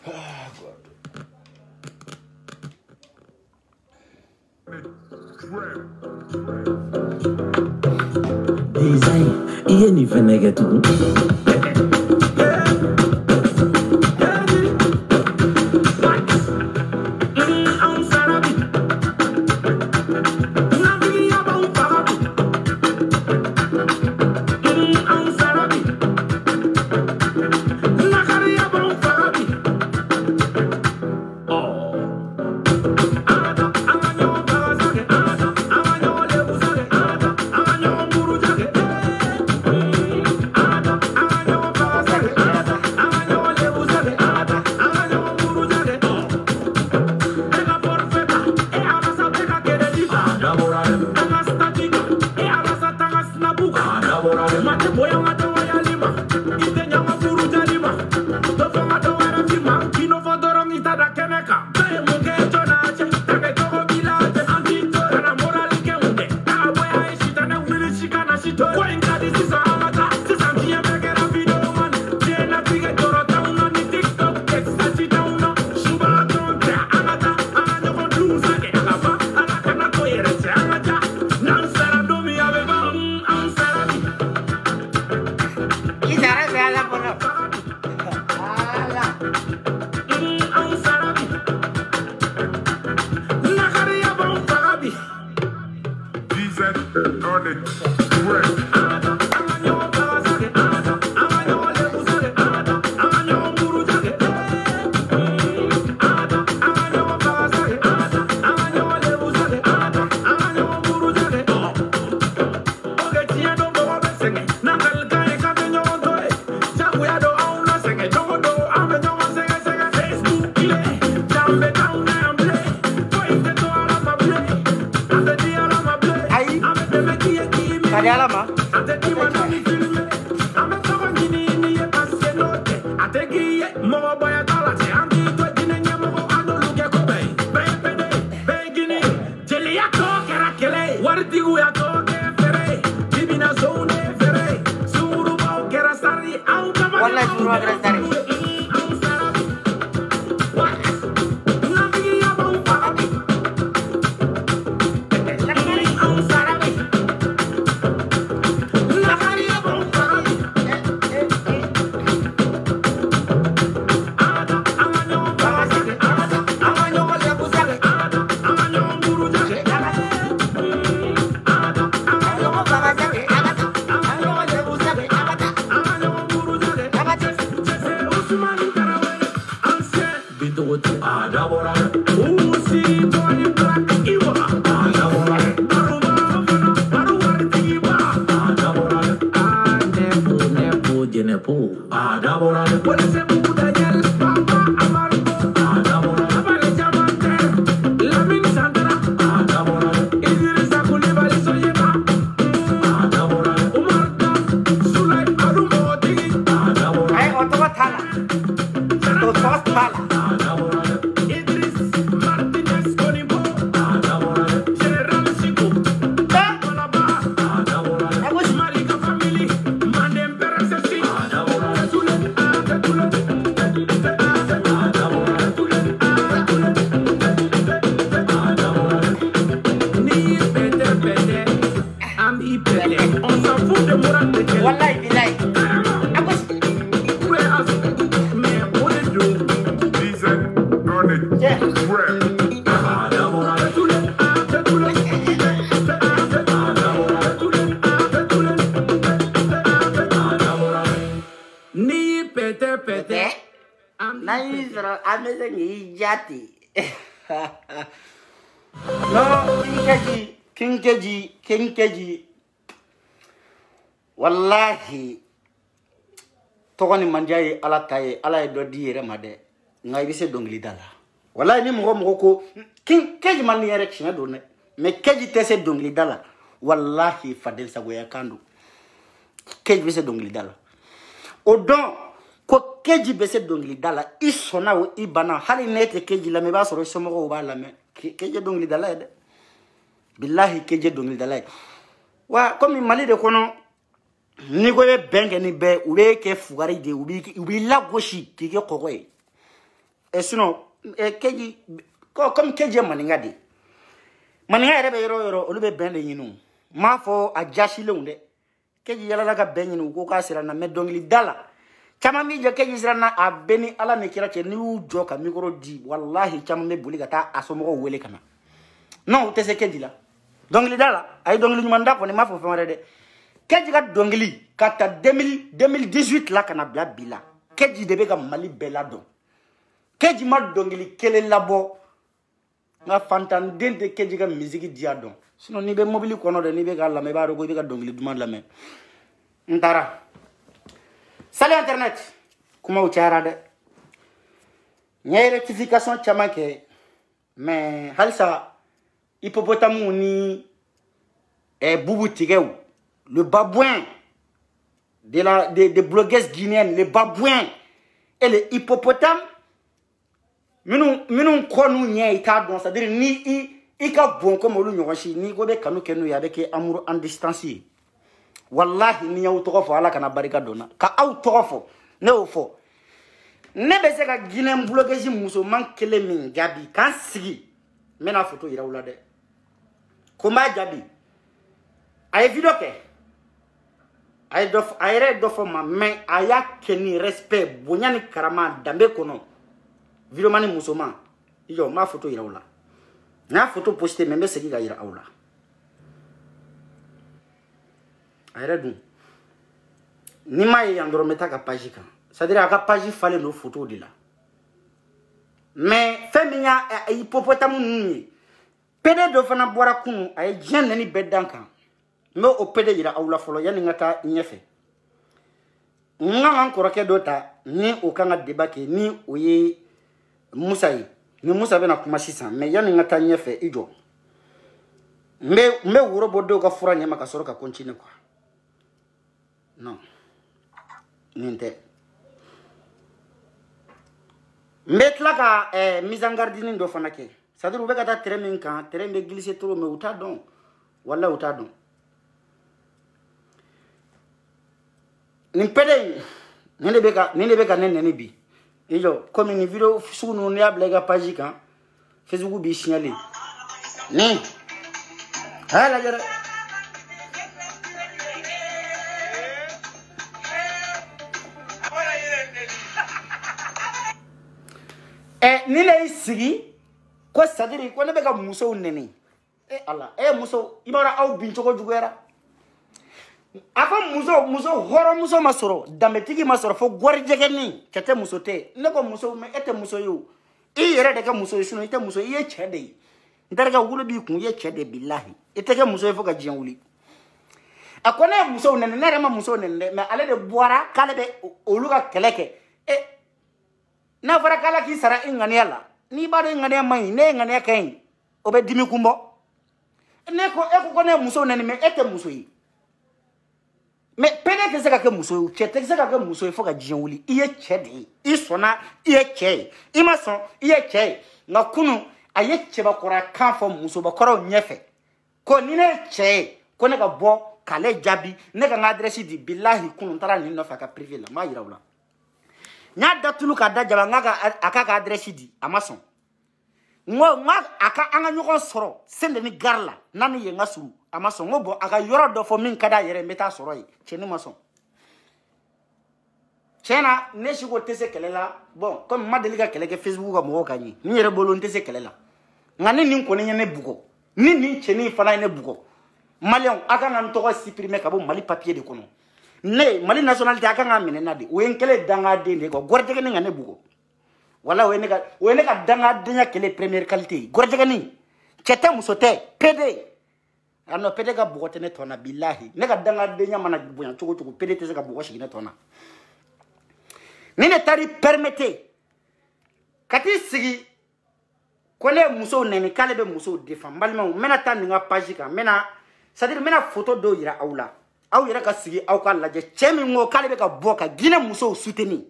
Design, iya ni fenege tu. No, Kinkeji. Wallahi, togoni manjaye ala taye, ala do di yere made. Ngai bise dongli dala. Wallahi ni mo ko Kinkeji man yere kshina do ne. Me keji tese dongli dala. Wallahi Fadel Sagoya kandu. Keji bise dongli dala. Odon ko keji bise dongli dala isona o ibana hali nete keji la me ba soro somo ko ba la me. Keje dongli dala ede billahi keje dongli dala wa comme mali de kono ni ko be benge ni be ube ke fugari de ubi la goshi ki ke kokoy Et sinon keji comme keji maninga de maninga rebe yoro olu be ben de yinu ma fo a jashi le unde keji yala la ka ben yinu ko ka sira na me dongli dala chama mi je keji sira na a beni ala ne kira che ni u jo ka micro di wallahi chama me buli kata asomo ko wele kana non te se keji la dongli dala ay dongli nyumanda ko ni ma fo fe de keji ka dongli kata 2018 la kana bla bila keji de be ka mali bela don keji ma dongli kele labo nga fantan dente keji ka musique dia don sinon ni be mobile kono de ni be ka la me ba rogo be ka dongli duma la me ndara salut internet kuma o tiara de ñay rectification chama ke mais halsa hippopotame ni boubou tigeu le babouin des blogueuses guinéennes, les babouins et les hippopotames, nous connaissons n'y a donc c'est-à-dire ni i ka bon comme olu nyoshi ni go be kanu kenu ya avec amour en distancié. Wallahi ni yaw to fo ala kana barika dona ka aw to fo ne o fo ne be se ka guinéen blogueuse musulman kele min gabi kan sigi mena photo ira wula de kuma gabi ay video ke ayere dofo ma mais aya keni respect bonyani karama dambe kono video mani musoma yo ma photo ira wala na photo poster membe segi ga ira awla ayere dun ni ma yandro meta ka page kan c'est à dire aka page fallait no photo de là mais feminya hippopotame nuni pede do fana bora kunu ay jenne ni bedankan no o pede ira awla folo yani ngata nyefe nga nkoroke dota ni o kanga debake ni o ye Musa yi ni Musa bena kuma sisan mais yani ngata nyefe ijo me wuro bodo ka fura nyama ka soro ka continue quoi non ninte metla ka mise en garde ni do fana ke ça dire ube ka ta terrain min kan terrain be glisser trop mais uta don wala uta don nimpede nene beka nene bi ijo comme ni video sunu ni ablega page kan Facebook bi signaler ni hala jara ni lay sigi ko sadiri ko ne beka muso nene Allah muso ibara aw bin choko jugera afa muso horo muso masoro dametigi masoro fo gorjegeni kete muso te ne ko muso me ete muso yo i yere de ka muso suno ite muso ye chede ndarga wulu bi kun ye chede billahi ite ke muso fo ka jian wuli akone muso nene nere ma muso nene me ale de boara kale be oluga keleke na fara kala ki sara ingani ala ni ba de ngani mai ne ngani kain obe dimi kumbo ne ko ne muso nene me ete muso yi mais peut-être que c'est que muso chete c'est que muso il faut que jian wuli iye chede isona iye che imason iye che na kunu aye cheba kora kan fo muso ba kora nyefe ko ni ne che ko ne ka bo kale jabi ne ka adresse di billahi kunu tara ni no fa ka privé la ma yira wala nya datulu ka da jaba nga aka ka adresse di amason ngo aka anga nyoko soro sende ni garla nani ye ngasuru amason ngo bo aka yoro do fo min kada yere meta soro yi cheni mason chena ne shigo tese kelela bon comme madeliga keleke Facebook ga mo kanyi ni yere bolo tese kelela ngani nin ko ne bugo ni cheni fana ne bugo malion aka nan to ko supprimer ka bo mali papier de kono ne mali nationalité aka ngamene nadi o enkele danga de ko gorjege ni ngane bugo wala wene ka danga denya kele première qualité gorjega ni chete musote pede ano pede ka bugote ne tona billahi ne ka danga denya mana bunya chugo pede te ka bugo shigine tona ni ne tari permettre kati sigi kone muso nene kale be muso defend balma mena tan nga page ka mena c'est à dire mena photo do yira awla aw yira ka sigi aw ka laje chemi ngo kale be ka boka gina muso soutenir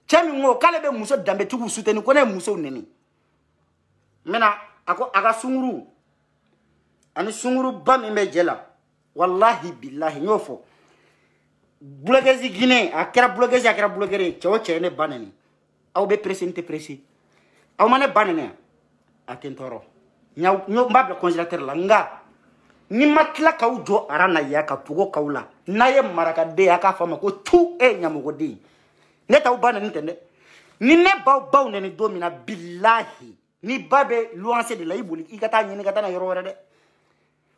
chemi ngo kale be muso dambe tugu soutenir ko ne muso neni mena ako aga sunguru ani sunguru bam me jela wallahi billahi nyofo blogueuse guiné akira blogueuse akira blogueure chewo chene banani aw be presenter aw mane banene atentoro nyaw mbabla congélateur la nga ni matla kaw jo arana ya ka pugo kawla naye maraka de aka fama ko tu e nyamugo de ne taw banane tende ni ne baw ne domina billahi ni babe luanse de la ibuli ikata nyini kata na yoro de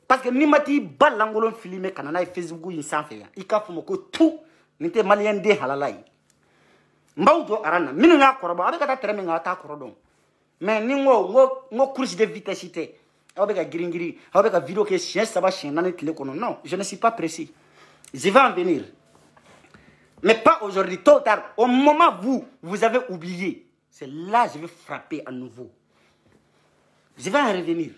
parce que ni mati balangolon filmer kana na Facebook yi sanfe ya ikafumo ko tu ni te malien de halalai mbawdo arana minu nga koroba abe kata tere nga ta korodon mais ni ngo course de vitesse té abe ka giringiri abe ka vidéo que chien ça va chien nan télé kono non je ne suis pas précis je vais en venir mais pas aujourd'hui tôt ou tard au moment où vous avez oublié c'est là je vais frapper à nouveau je vais en revenir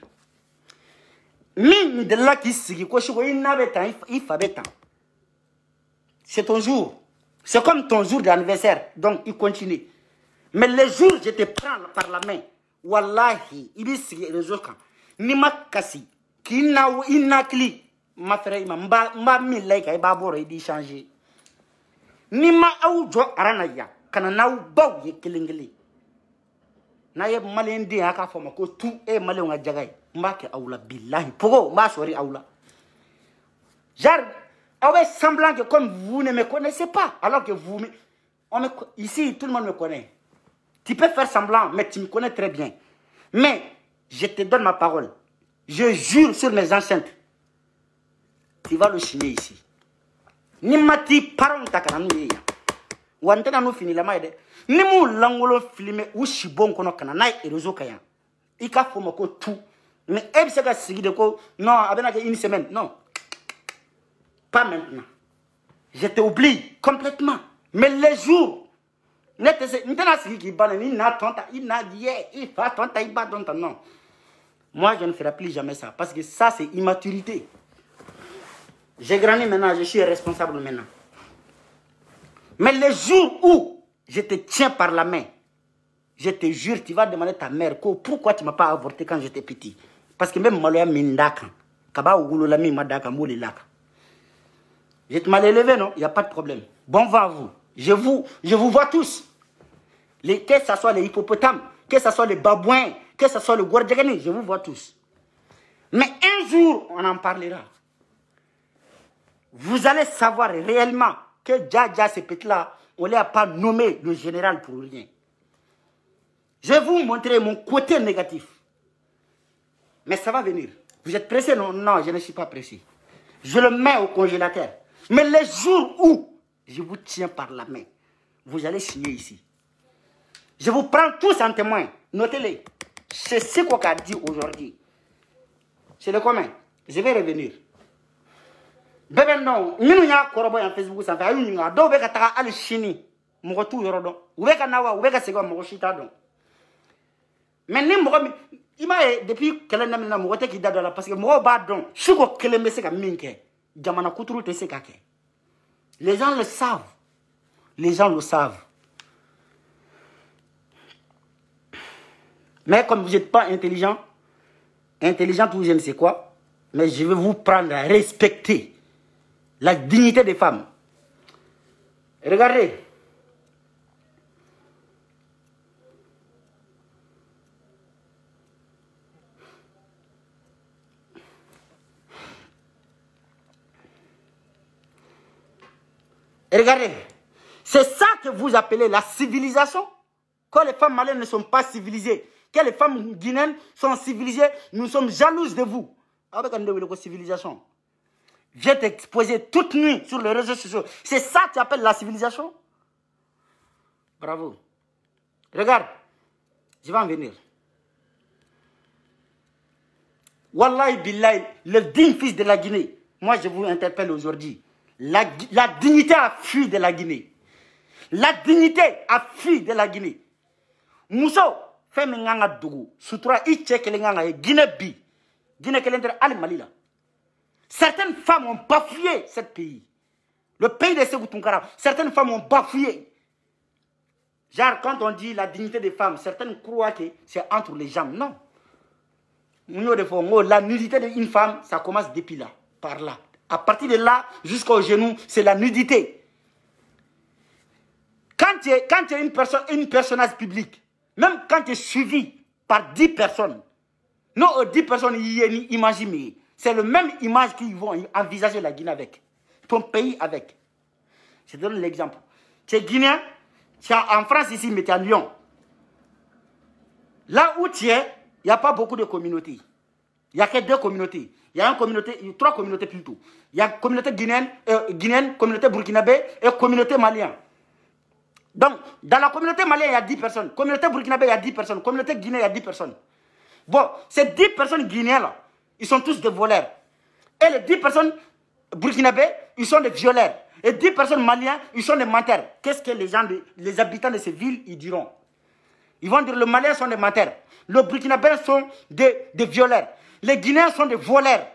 Min de là qui sigi ko shiko il fallait temps. C'est ton jour. C'est comme ton jour d'anniversaire. Donc il continue. Mais le jour je te prends par la main. Wallahi, il sigi réseau kan. Ni ma kasi. Ki na inakli ma frère mba mi like ba boro di changer. Ni ma au jo arana ya. Kana na baw ye kelengeli. Na ye malien di aka foma ko tout e malien nga jagay. Mbake aoula billahi pogo mba sori aoula genre avec semblant que comme vous ne me connaissez pas alors que vous ici tout le monde me connaît tu peux faire semblant mais tu me connais très bien mais je te donne ma parole je jure sur mes enceintes tu vas le signer ici ni mati paron takana nuya wantena no fini la maide ni mu langolo filmer ou shibon kono kana na erozo kaya ika fomo ko tout. Mais elle s'est dit que non, avec une semaine, non. Pas maintenant. Je t'oublie complètement. Mais les jours, non. Moi, je ne ferai plus jamais ça. Parce que ça, c'est immaturité. J'ai grandi maintenant, je suis responsable maintenant. Mais les jours où je te tiens par la main, je te jure, tu vas demander à ta mère pourquoi tu ne m'as pas avorté quand j'étais petit. Parce que même Maloya Mindaka, Kaba Ougulo Lami Madaka Mouli Laka. Je te mal élevé, non? Il n'y a pas de problème. Bon vent à vous. Je vous vois tous. Que ce soit les hippopotames, que ce soit les babouins, que ce soit le Gouardjagani, je vous vois tous. Mais un jour, on en parlera. Vous allez savoir réellement que Dja ces petits-là, on ne les a pas nommé le général pour rien. Je vais vous montrer mon côté négatif. Mais ça va venir. Vous êtes pressé? Non, non, je ne suis pas pressé. Je le mets au congélateur. Mais les jours où je vous tiens par la main, vous allez signer ici. Je vous prends tous en témoin. Notez-les. C'est ce qu'on a dit aujourd'hui. C'est le commun. Je vais revenir. Bébé non, nous y a corroboré en Facebook, ça fait une heure. Donc, on va aller chini. Mon retour, on va nawa, on va se voir mon chita donc. Mais il m'a depuis qu'elle n'a pas monté qui date là parce que moi badon, je suis quoi qu'elle me sait qu'à minke, jamana kuturu te sait qu'à les gens le savent, les gens le savent. Mais comme vous n'êtes pas intelligent ou je ne sais quoi, mais je vais vous prendre à respecter la dignité des femmes. Regardez. Regardez, c'est ça que vous appelez la civilisation. Quand les femmes maliennes ne sont pas civilisées, que les femmes guinéennes sont civilisées, nous sommes jalouses de vous. Avec une civilisation. Je vais t'exposer toute nuit sur les réseaux sociaux. C'est ça que tu appelles la civilisation? Bravo. Regarde, je vais en venir. Wallahi billahi, le digne fils de la Guinée, moi je vous interpelle aujourd'hui. La dignité a fui de la Guinée. La dignité a fui de la Guinée. Mousso, fait menganga dougou. Soutra iche kelenganga Guinée bi. Guinée kelendre al Malila. Certaines femmes ont bafoué ce pays. Le pays de Sékou Tounkara. Certaines femmes ont bafoué. Genre quand on dit la dignité des femmes, certaines croient que c'est entre les jambes. Non. La nudité d'une femme, ça commence depuis là, par là. À partir de là, jusqu'au genou, c'est la nudité. Quand tu es une personnage publique, même quand tu es suivi par 10 personnes, non, 10 personnes, imaginez, c'est le même image qu'ils vont envisager la Guinée avec, ton pays avec. Je donne l'exemple. Tu es Guinéen, tu es en France ici, mais tu es à Lyon. Là où tu es, il n'y a pas beaucoup de communautés. Il n'y a que 2 communautés. Il y a 3 communautés plutôt. Il y a communauté guinéenne, communauté burkinabé et communauté malienne. Donc, dans la communauté malienne, il y a 10 personnes. Communauté burkinabé, il y a 10 personnes. Communauté guinéenne, il y a 10 personnes. Bon, ces 10 personnes guinéennes-là, ils sont tous des voleurs. Et les 10 personnes burkinabé, ils sont des violeurs. Et 10 personnes maliennes, ils sont des menteurs. Qu'est-ce que les habitants de ces villes, ils diront? Ils vont dire que les Maliens sont des menteurs. Les Burkinabés sont des violeurs. Les Guinéens sont des voleurs.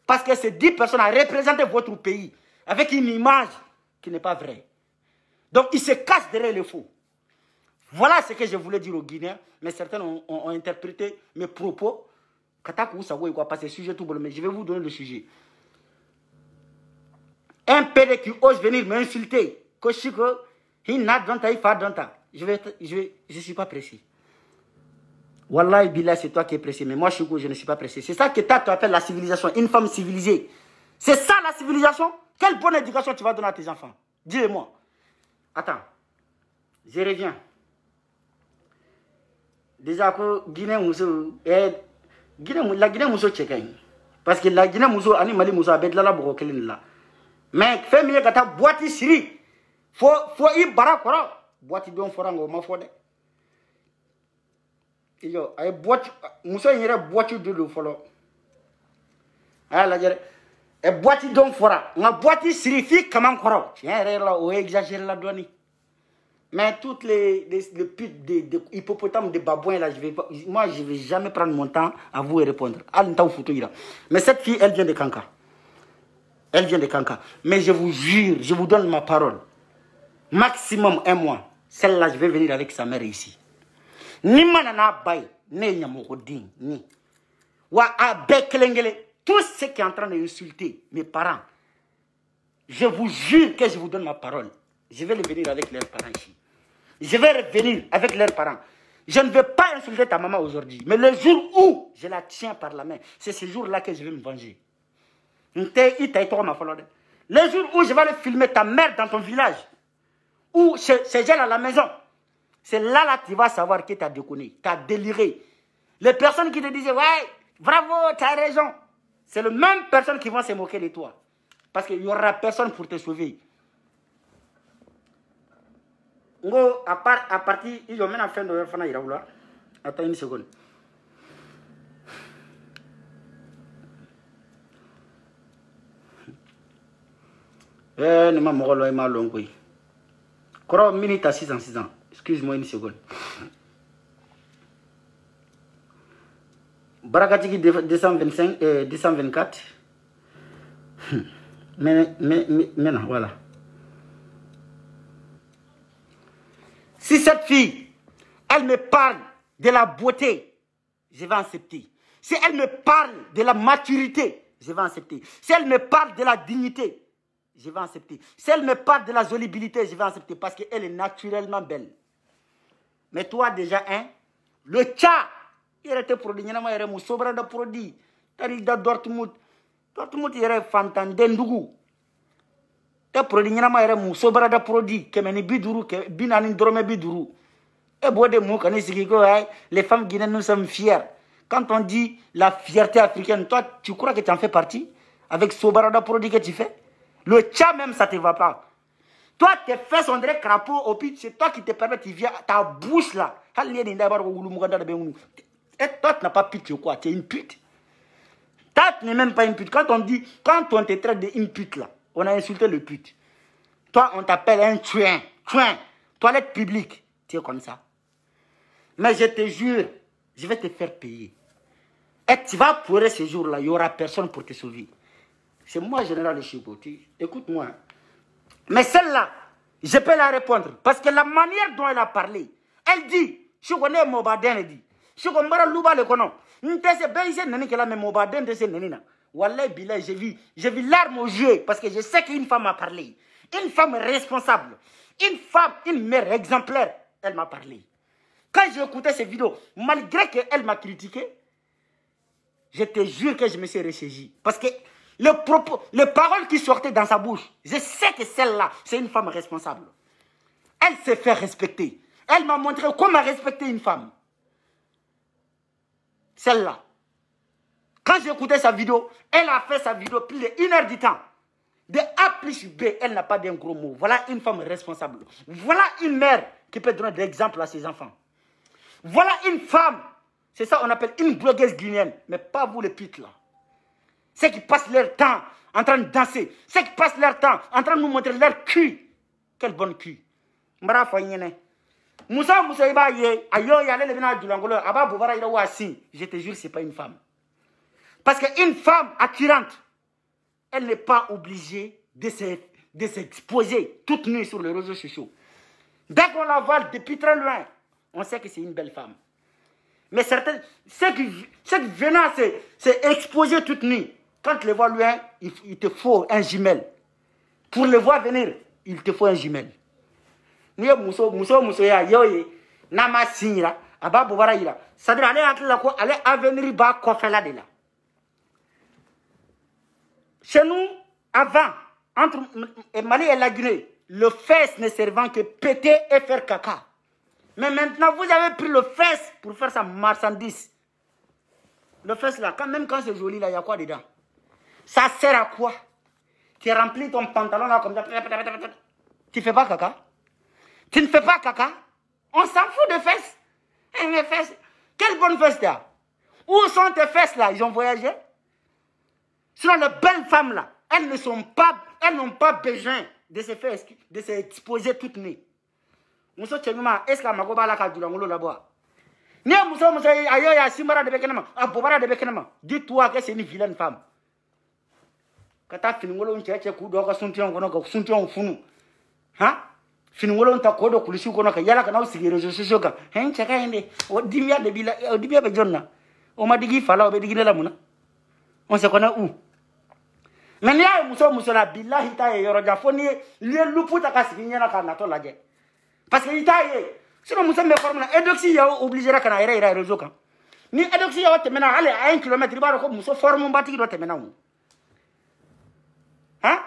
Parce que ces 10 personnes ont représenté votre pays avec une image qui n'est pas vraie. Donc, ils se cachent derrière les faux. Voilà ce que je voulais dire aux Guinéens. Mais certains ont interprété mes propos. Parce que c'est sujet tout bon. Mais je vais vous donner le sujet. Un PD qui ose venir m'insulter. Je ne suis pas pressé. Wallahi Billah, c'est toi qui es pressé. Mais moi, Chouko, je ne suis pas pressé. C'est ça que tu appelles la civilisation. Une femme civilisée. C'est ça la civilisation? Quelle bonne éducation tu vas donner à tes enfants? Dis-le-moi. Attends. Je reviens. Déjà que Guinée Mousso. La Guinée Mousso tchèque. Parce que la Guinée Mousso, Mali Mousso, a la là. Mais fais mieux que ta boîte ici. Faut y barakora. Boîte don forango ma fode. Yo ay boîte muso yere boîte de lo folo. Ay la jere e boîte don fora. Nga boîte signifie comment koro. Tiens là o exagère la douane. Mais toutes les putes des hippopotames, des babouins là, je vais jamais prendre mon temps à vous répondre. Mais cette fille, elle vient de Kanka. Elle vient de Kanka. Mais je vous jure, je vous donne ma parole. Maximum 1 mois. Celle-là, je vais venir avec sa mère ici. Ni manana bay, ne yamogodin, ni. Wa abeklengele. Tout ce qui est en train d'insulter mes parents, je vous jure que je vous donne ma parole. Je vais venir avec leurs parents ici. Je vais revenir avec leurs parents. Je ne vais pas insulter ta maman aujourd'hui. Mais le jour où je la tiens par la main, c'est ce jour-là que je vais me venger. Le jour où je vais aller filmer ta mère dans ton village, ou chez elle à la maison, c'est là tu vas savoir que tu as déconné, tu as déliré. Les personnes qui te disaient, ouais, bravo, tu as raison, c'est les mêmes personnes qui vont se moquer de toi. Parce qu'il n'y aura personne pour te sauver. À partir, ils ont même fait de faire Iraoula. Attends une seconde. Ne m'a pas mal long. Encore une minute à 6 ans. Excuse-moi une seconde. Barakatiki 225, 224. Maintenant, voilà. Si cette fille, elle me parle de la beauté, je vais accepter. Si elle me parle de la maturité, je vais accepter. Si elle me parle de la dignité, je vais accepter. Si elle me parle de la jolibilité, je vais accepter parce qu'elle est naturellement belle. Mais toi déjà, hein, le tcha, il était produit, il y a un sobra de produit. Il y a Dortmund, il y a un fantan d'endougou. Il y a un sobra de produit, qui est biduru, qui est binani drome biduru. Et bon, les femmes guinéennes, nous sommes fiers. Quand on dit la fierté africaine, toi, tu crois que tu en fais partie avec sobra de produit que tu fais? Le tcha même, ça ne te va pas. Toi, tes fesses, on dirait crapaud au pit. C'est toi qui te permets, tu viens, ta bouche là. Et toi, tu n'as pas pute, quoi. Tu es une pute. Toi, tu n'es même pas une pute. Quand on te traite d'une pute là, on a insulté le pute. Toi, on t'appelle un chouin. Toilette publique. Tu es comme ça. Mais je te jure, je vais te faire payer. Et tu vas pleurer ce jour-là, il n'y aura personne pour te sauver. C'est moi, général Chouko. Écoute-moi. Mais celle-là, je peux la répondre. Parce que la manière dont elle a parlé, elle dit, je connais Mobaden, elle dit, je connais Louba le kono. Wallah, Billah, j'ai vu l'arme au jeu. Parce que je sais qu'une femme a parlé. Une femme responsable. Une femme, une mère exemplaire, elle m'a parlé. Quand j'ai écouté ces vidéos, malgré qu'elle m'a critiqué, je te jure que je me suis ressaisi. Parce que les paroles qui sortaient dans sa bouche, je sais que celle-là, c'est une femme responsable. Elle s'est fait respecter. Elle m'a montré comment respecter une femme. Celle-là. Quand j'ai écouté sa vidéo, elle a fait sa vidéo plus d'1 heure du temps. De A plus B, elle n'a pas d'un gros mot. Voilà une femme responsable. Voilà une mère qui peut donner de l'exemple à ses enfants. Voilà une femme. C'est ça qu'on appelle une blogueuse guinéenne. Mais pas vous les putes là. Ceux qui passent leur temps en train de danser. Ceux qui passent leur temps en train de nous montrer leur cul. Quel bon cul. Mbara Fanyene. Moussa Iba ye. Ayo yale le bina dulangolo. Aba Bobara ira wasi. Je te jure, c'est pas une femme. Parce qu'une femme attirante, elle n'est pas obligée de s'exposer toute nue sur les réseaux sociaux. Dès qu'on la voit depuis très loin, on sait que c'est une belle femme. Mais certains, ceux qui venant s'exposer toute nue, quand tu les vois loin, il te faut un jumelle. Pour les voir venir, il te faut un jumelle. Ni muso ya yoye nama signira aba bobara ira. C'est-à-dire aller avenir ba kofela de là. Chez nous, avant, entre Mali et la Guinée, le fesse ne servant que péter et faire caca. Mais maintenant, vous avez pris le fesse pour faire sa marchandise. Le fesse là, même quand c'est joli là, il y a quoi dedans? Ça sert à quoi? Tu remplis ton pantalon là comme ça. Tu ne fais pas caca? Tu ne fais pas caca? On s'en fout de fesses. Et mes fesses, quelle bonne fesse tu as? Où sont tes fesses là? Ils ont voyagé? Sinon, les belles femmes là, elles n'ont pas besoin de se faire, de s'exposer toutes nues. Mousso Tchenuma, est-ce que Magoba la Kadulangolo là-bas? Ni Mousso ayo ya Simara de Bekenama, à Bobara de Bekenama. Dis-toi que c'est une vilaine femme. Quand tu as fini, on t'a dit que tu as suntion funu. Hein? Fini, on t'a dit que tu as yala kana usigi réseaux sociaux. Hein, chaka ende. Odibia de bila, odibia be jonna. On m'a dit qu'il fallait obéir la mouna. On se connaît où? Mais il y a Mousso la billahi ta yoroja foni le lupu ta kasigi na kana to laje. Parce que itaye sinon Moussa me forme la edoxy ya obligé la kana ira réseau kan. Ni edoxy ya te mena ale à 1 km ba ko Moussa forme mbati do te mena wu. Hein?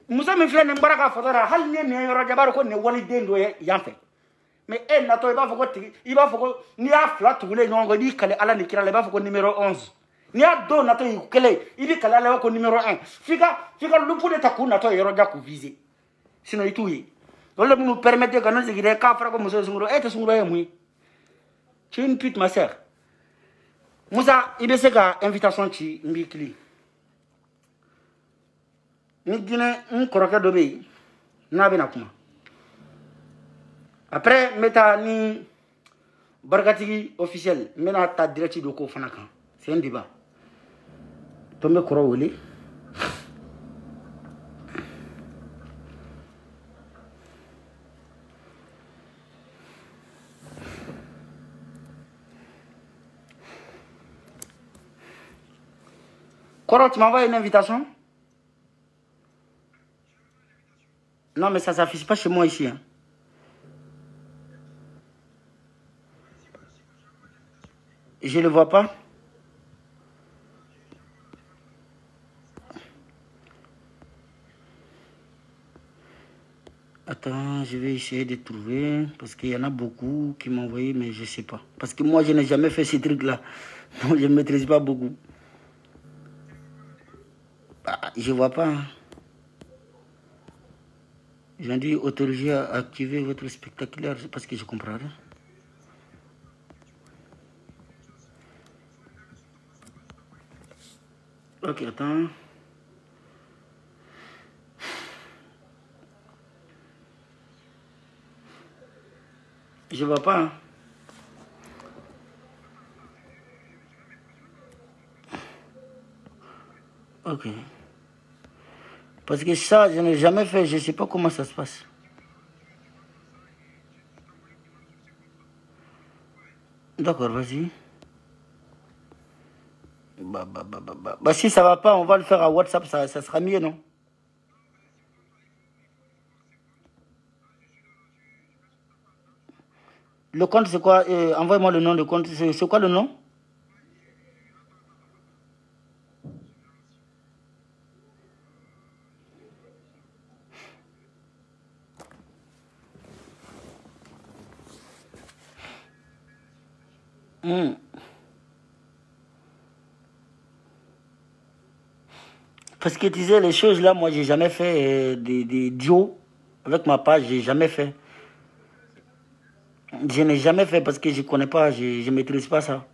Moussa me fait ne baraka fodara hal ne yoroja ba ko ne wali dendo yanfe. Mais elle na to il va faut ni a flat wule ngongo di kale ala ni kira le ba faut numéro 11. Ni a do na to yukele il kala le ko numéro 1. Fika lupu de taku na to yoroja ku viser. Sinon ituyi. Donc, nous permettez que nous ayons qu'à faire comme ça, tu es une pute, ma soeur. Moussa, il y a une invitation qui est mbikli. Nous avons croqué de pays. Nous avons après, nous avons Bargatigi officiel. Nous avons directive de Kofanaka. C'est un débat. Tombe Korawoli. Koro, tu m'envoies une invitation? Non, mais ça ne s'affiche pas chez moi ici. Hein. Je ne le vois pas. Attends, je vais essayer de trouver. Parce qu'il y en a beaucoup qui m'ont envoyé, mais je ne sais pas. Parce que moi, je n'ai jamais fait ces trucs-là. Donc, je ne maîtrise pas beaucoup. Je ne vois pas. Hein. Ils ont dit autoriser à activer votre spectaculaire parce que je comprends rien. Ok, attends. Je ne vois pas. Hein. Ok. Parce que ça, je n'ai jamais fait, je ne sais pas comment ça se passe. D'accord, vas-y. Bah, si ça ne va pas, on va le faire à WhatsApp, ça sera mieux, non? Le compte, c'est quoi? Envoie-moi le nom du compte. C'est quoi le nom? Parce que tu disais les choses là, moi j'ai jamais fait des duos avec ma page, j'ai jamais fait. Je n'ai jamais fait parce que je connais pas, je maîtrise pas ça.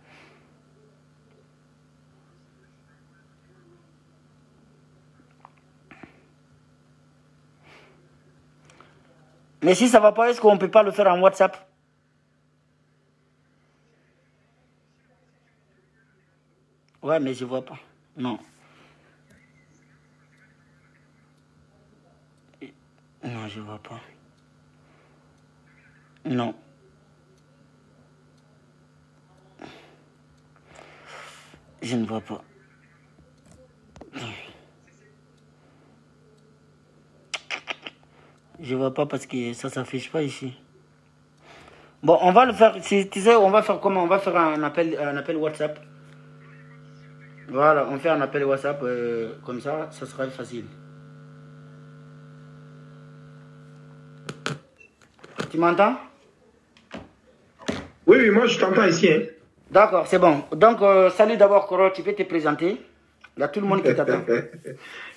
Mais si ça va pas, est-ce qu'on peut pas le faire en WhatsApp? Ouais, mais je vois pas. Non. Non, je vois pas. Non. Je ne vois pas. Je vois pas parce que ça s'affiche pas ici. Bon, on va le faire. Si, tu sais, on va faire comment? On va faire un appel WhatsApp. Voilà, on fait un appel WhatsApp. Comme ça sera facile. Tu m'entends? Oui, oui, moi je t'entends ici. Hein. D'accord, c'est bon. Donc, salut d'abord, Koro, tu peux te présenter. Il y a tout le monde qui t'attend.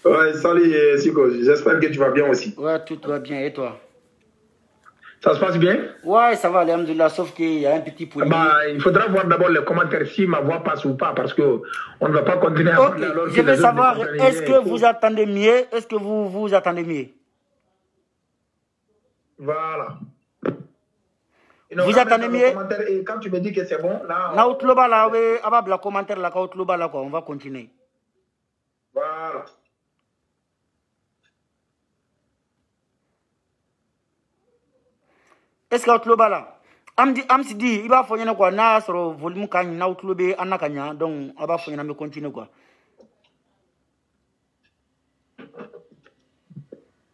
Ouais, salut Siko, j'espère que tu vas bien aussi. Ouais, tout va bien, et toi? Ça se passe bien? Ouais, ça va, alhamdoulilah, sauf qu'il y a un petit poulet. Bah, il faudra voir d'abord les commentaires si ma voix passe ou pas, parce qu'on ne va pas continuer à parler alors que je veux savoir, est-ce que vous attendez mieux? Est-ce que vous attendez mieux? Voilà. Vous attendez mieux? Et quand tu me dis que c'est bon, là... On va continuer. Voilà. Est-ce que Outloba là? Amsi dit, il va faire quoi? Na sur volume kan na Outloba anakanya, donc on va faire me continuer quoi.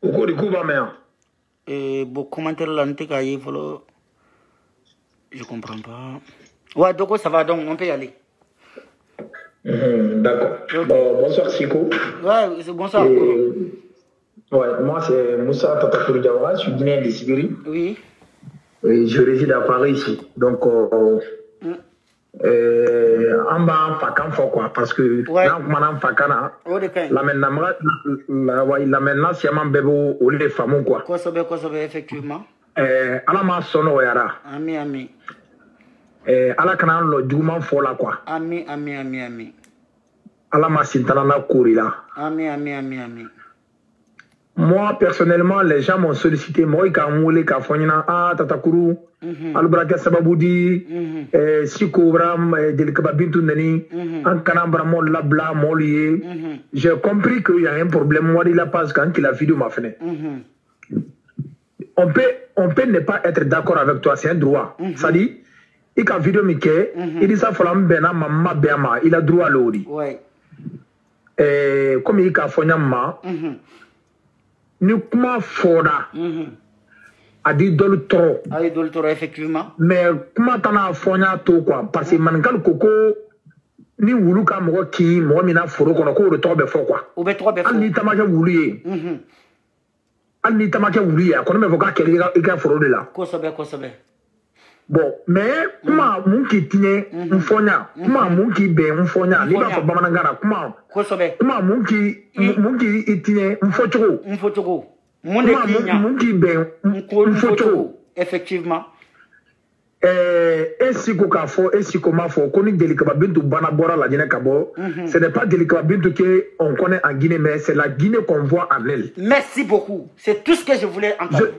Au cours du coup, va bien. Et bon commentaire là, il faut. Je comprends pas. Ouais, donc ça va, donc on peut y aller. D'accord. Okay. Bon, bonsoir Siko. Ouais, bonsoir. Ouais, moi c'est Moussa Tatakourou Diawara, je suis guinéen de Sibiri. Oui. Et je réside à Paris ici. Donc, on va en faire quoi? Parce que là, on va en faire la maintenant, c'est un bébé au lieu de femmes quoi. Quoi, effectivement. Ala ma sono yara. Ami, ami. Ala kana lo juguman fo la quoi. Ami, ami, ami, ami. Ala ma sintana na kouri la. Ami, ami, ami, ami. Moi, personnellement, les gens m'ont sollicité. Moi, ils m'ont dit que Tatakourou, Albraka Sababoudi, Siko Bram, Delikaba Bintou Nani, Ankanambra Mol Labla, Molié. J'ai compris qu'il y a un problème. Moi, il a pas quand la vidéo m'a fait. On peut ne pas être d'accord avec toi, c'est un droit. Ça dit, il a vidéo Mickey, il dit ça, il a droit à l'ori. Comme il a fait ni kuma fora a dit dolu toro effectivement mais kuma tana fonya to quoi parce que mankal koko ni wulu ka mo ki mo mina foro kono ko to be fo quoi o be to be fo ani tamaka wulu ye ani tamaka wulu ye kono me fo ka kele ka foro de la ko sobe bon mais kuma mun ki tinye mfonya kuma mun ki be mfonya ni ba fo bamanangara kuma kuma mun ki itinye mfochogo mun ki be mfochogo effectivement Siko ka fo Siko ma fo ko ni Delikaba Bintou bana bora la Guinée kabo ce n'est pas Delikaba Bintou que on connaît en Guinée mais c'est la Guinée qu'on voit en elle. Merci beaucoup, c'est tout ce que je voulais entendre.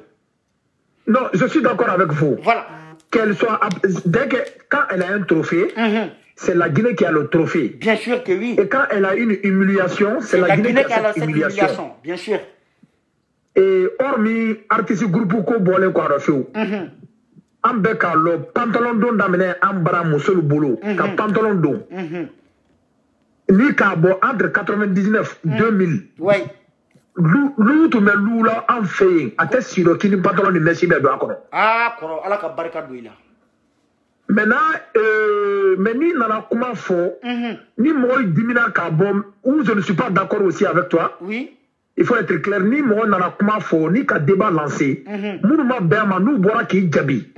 Non, je suis d'accord avec vous. Voilà. Qu'elle soit quand elle a un trophée, c'est la Guinée qui a le trophée. Bien sûr que oui. Et quand elle a une humiliation, c'est la Guinée qui a cette humiliation. Bien sûr. Et hormis artiste groupe ko bolé ko rafeu. Ambeka le pantalon don d'amener ambara musol boulot, ka pantalon don. Ni ka bo entre 99 2000. Ouais. Lou to me lou la en fait, ate siro kini pantalon ni merci be do akono. Ah, koro ala ka barka do ila. Maintenant, mais ni nana kuma fo, ni moi dimina kabom, ou je ne suis pas d'accord aussi avec toi. Oui. Il faut être clair, ni moi nana kuma fo, ni ka débat lancé. Mounuma bema, nous bora ki djabi.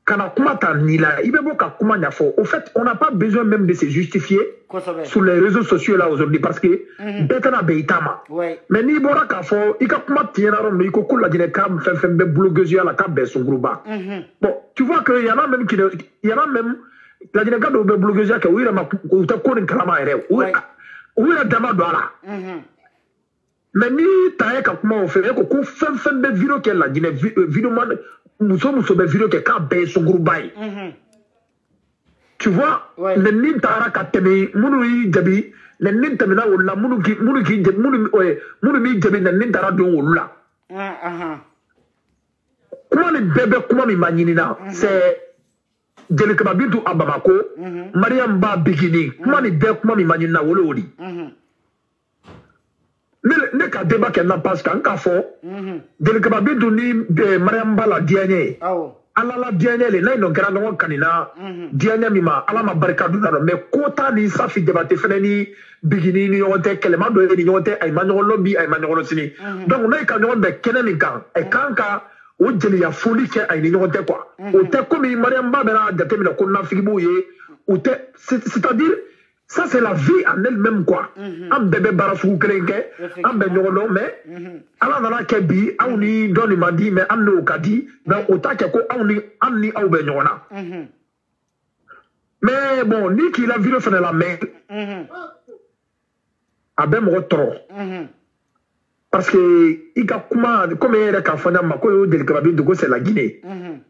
Kana kuma ta nila, il veut ka kuma nyafo. Au fait, on n'a pas besoin même de se justifier sur les réseaux sociaux là aujourd'hui parce que betana beitama. Mais ni bora ka fo, il ka kuma tiena rom, il ko kula dine kam fem blogueuse ya la ka be son groupe. Bon, tu vois que y en a même qui y en a même la dine ka do be blogueuse ya ka oui ma ko ta ko ni kalama ere. Oui la dama do ala. Mais ni ta ka kuma o fe ko fem be vidéo ke la dine vidéo man muso be vidéo ke ka be son groupe. Tu vois, le nintara katemi munu yi jabi le nintamina wala munu ki mi jabi le nintara don wala. Comment le bébé comment mi manina c'est Jelika Bintu à Bamako, Mariam Ba Bikini, comment le bébé comment mi manina wala wodi. Ne ka débat qu'elle n'a pas qu'un fort. Jelika Bintu ni Mariam Ba la diane. Ala la diane le na ino grand no kanina diane mi ma ala ma barka du na mais kota ni safi debate fene ni bigini ni yote kelema do ni yote ay manyo lobby ay manyo sini donc na ka no be kene ni kan e kanka o jeli ya folie ke ay ni yote quoi o te comme Mariam Ba bera de temina ko na figibo ye o te c'est-à-dire ça c'est la vie en elle-même quoi am bébé barasou krenke am be nyolo mais ala nana ke bi aw ni doni mandi mais am no kadi mais autant que ko aw ni am ni aw be nyona mais bon ni qui la vidéo fait la main abe mo trop parce que ika kuma comme era ka fanya makoyo de kababi de ko c'est la Guinée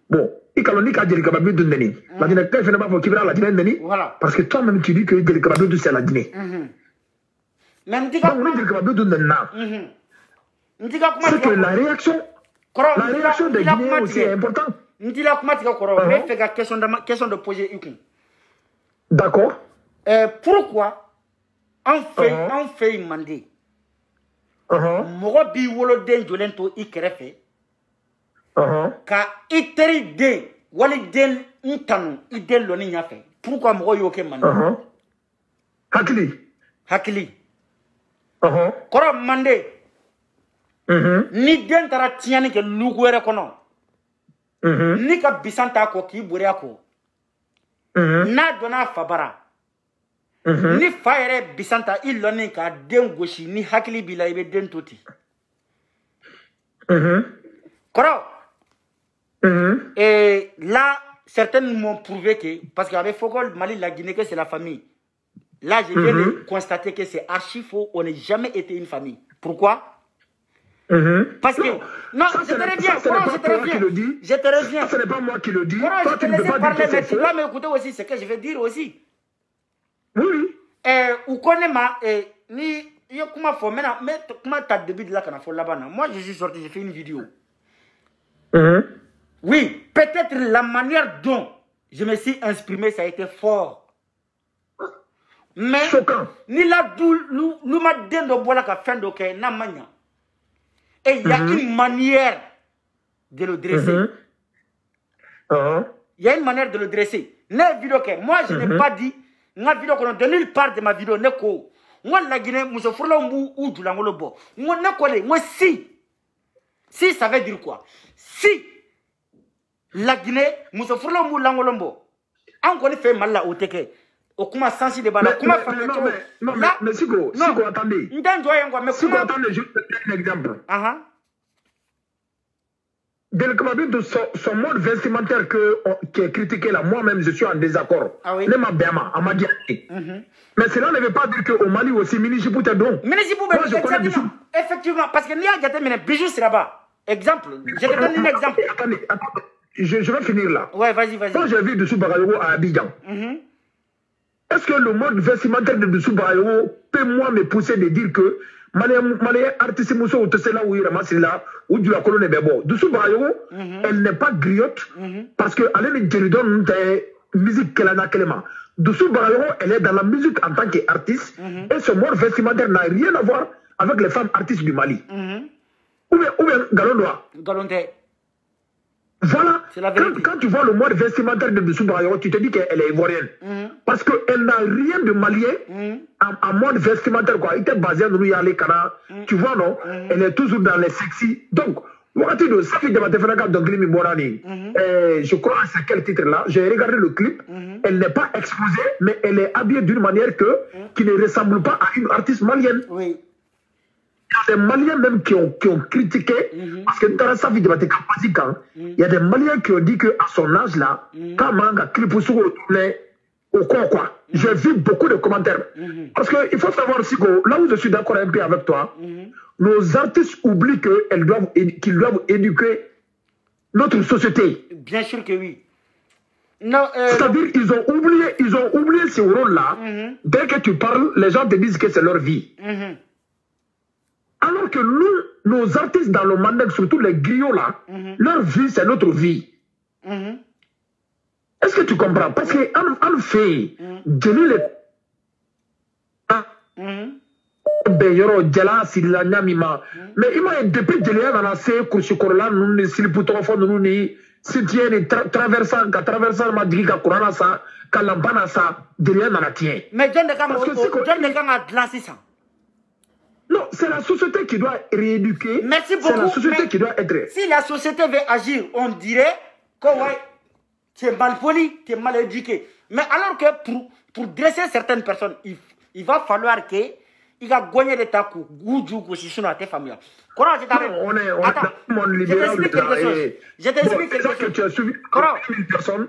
bon ni ka jeli kababi de neni la Guinée quand fait pas faut kibra la Guinée neni parce que toi même tu dis que jeli kababi de c'est la Guinée même tika kuma jeli kababi de nena c'est que la réaction des Guinéens aussi est importante. Ndila kuma tika koro mais fait question de poser ikun. D'accord. Pourquoi on fait mandé mogo bi wolo den jolen to I kerefe ka iteri den wali den ntanu I den loni nyafe pourquoi mogo yo ke mandé hakili koro mandé ni den tara tiani ke luguere kono ni ka bisanta ko ki borea ko na dona fabara ni fa yɛrɛ bisanta I lɔni ka den gosi ni hakili b'i la I bɛ den to ten kɔrɔ là certains m'ont prouvé que parce qu'avec Fokol Mali la Guinée que c'est la famille là je viens de constater que c'est archi faux on n'a jamais été une famille pourquoi parce que non je te reviens je te reviens ce n'est pas moi qui le dis toi tu ne peux pas dire que c'est faux tu dois m'écouter aussi ce que je vais dire aussi. Oui. Ou connaît ma ni yo comment faut maintenant mais comment t'as début de la kana faut là-bas. Moi je suis sorti j'ai fait une vidéo. Oui, peut-être la manière dont je me suis exprimé ça a été fort. Mais ni la nous m'a donné de boire la fin donc na mania. Et il y a une manière de le dresser. Il y a une manière de le dresser. La vidéo que moi je n'ai pas dit nga vidéo kono de nulle part de ma vidéo ne ko ngol la Guinée muso furla mbu ou du langolo bo ngo ne ko le ngo si ça veut dire quoi si la Guinée muso furla mbu langolo bo an ko ni fait mal la oteke o kuma sensi de bala kuma fa non mais Siko attendez ndanjo yengo mais Siko attendez je te donne un exemple Del Kababintu, son mode vestimentaire qui est critiqué là, moi-même je suis en désaccord. Ne m'a bien ma dit. Mais cela ne veut pas dire qu'au Mali aussi, Minijibou t'es donc. Minijibou, effectivement, parce que Nia Gate Mene Bijou c'est là-bas. Exemple, je te donne un exemple. Attendez, je vais finir là. Ouais, vas-y. Quand j'ai vu Dessous Barayoro à Abidjan, est-ce que le mode vestimentaire de Dessous Barayoro peut moi me pousser de dire que Malien artiste Mousso ou Tessela ou Iramasila ou du la colonne Bebo. Dessous Barayoro, elle n'est pas griotte parce que elle est une musique qu'elle a Kelema. Dessous Barayoro, elle est dans la musique en tant qu'artiste et ce mode vestimentaire n'a rien à voir avec les femmes artistes du Mali. Ou bien Galondoa. Galonde. Voilà. C'est la vérité. Quand tu vois le mode vestimentaire de Bissou Brayoro, tu te dis qu'elle est ivoirienne. Parce qu'elle n'a rien de malien en mode vestimentaire. Quoi. Il était basé à Nourouyale, Kana. Tu vois, non? Elle est toujours dans les sexy. Donc, je crois à c'est quel titre là. J'ai regardé le clip. Elle n'est pas exposée, mais elle est habillée d'une manière qui ne ressemble pas à une artiste malienne. Oui. Il y a des Maliens même qui ont critiqué, parce que dans sa vie de il y a des Maliens qui ont dit qu'à son âge là, quand Manga clip pour retourner au quoi. J'ai vu beaucoup de commentaires. Parce qu'il faut savoir aussi que là où je suis d'accord un peu avec toi, nos artistes oublient qu'ils doivent éduquer notre société. Bien sûr que oui. C'est-à-dire qu'ils ont oublié ce rôle-là. Dès que tu parles, les gens te disent que c'est leur vie. Alors que nous, nos artistes dans le Mandek, surtout les griots là, leur vie, c'est notre vie. Est-ce que tu comprends? Parce qu'en fait, mais il m'a depuis Djelia dans la C, Kouchikorola, nous ne sommes pas trop forts, nous ne sommes pas traversant Madrid, Korana, ça, Kalambana, ça, Djelia dans la tienne. Mais John de Kang a lancé ça. Non, c'est la société qui doit rééduquer. Merci beaucoup. C'est la société qui doit être. Si la société veut agir, on dirait que ouais, tu es mal poli, tu es mal éduqué. Mais alors que pour dresser certaines personnes, il va falloir que il va gagner des takus, goudjou, si sur tes familles. Comment je t'arrête? Attends, je t'explique quelque chose. Que tu as suivi 1000 personnes.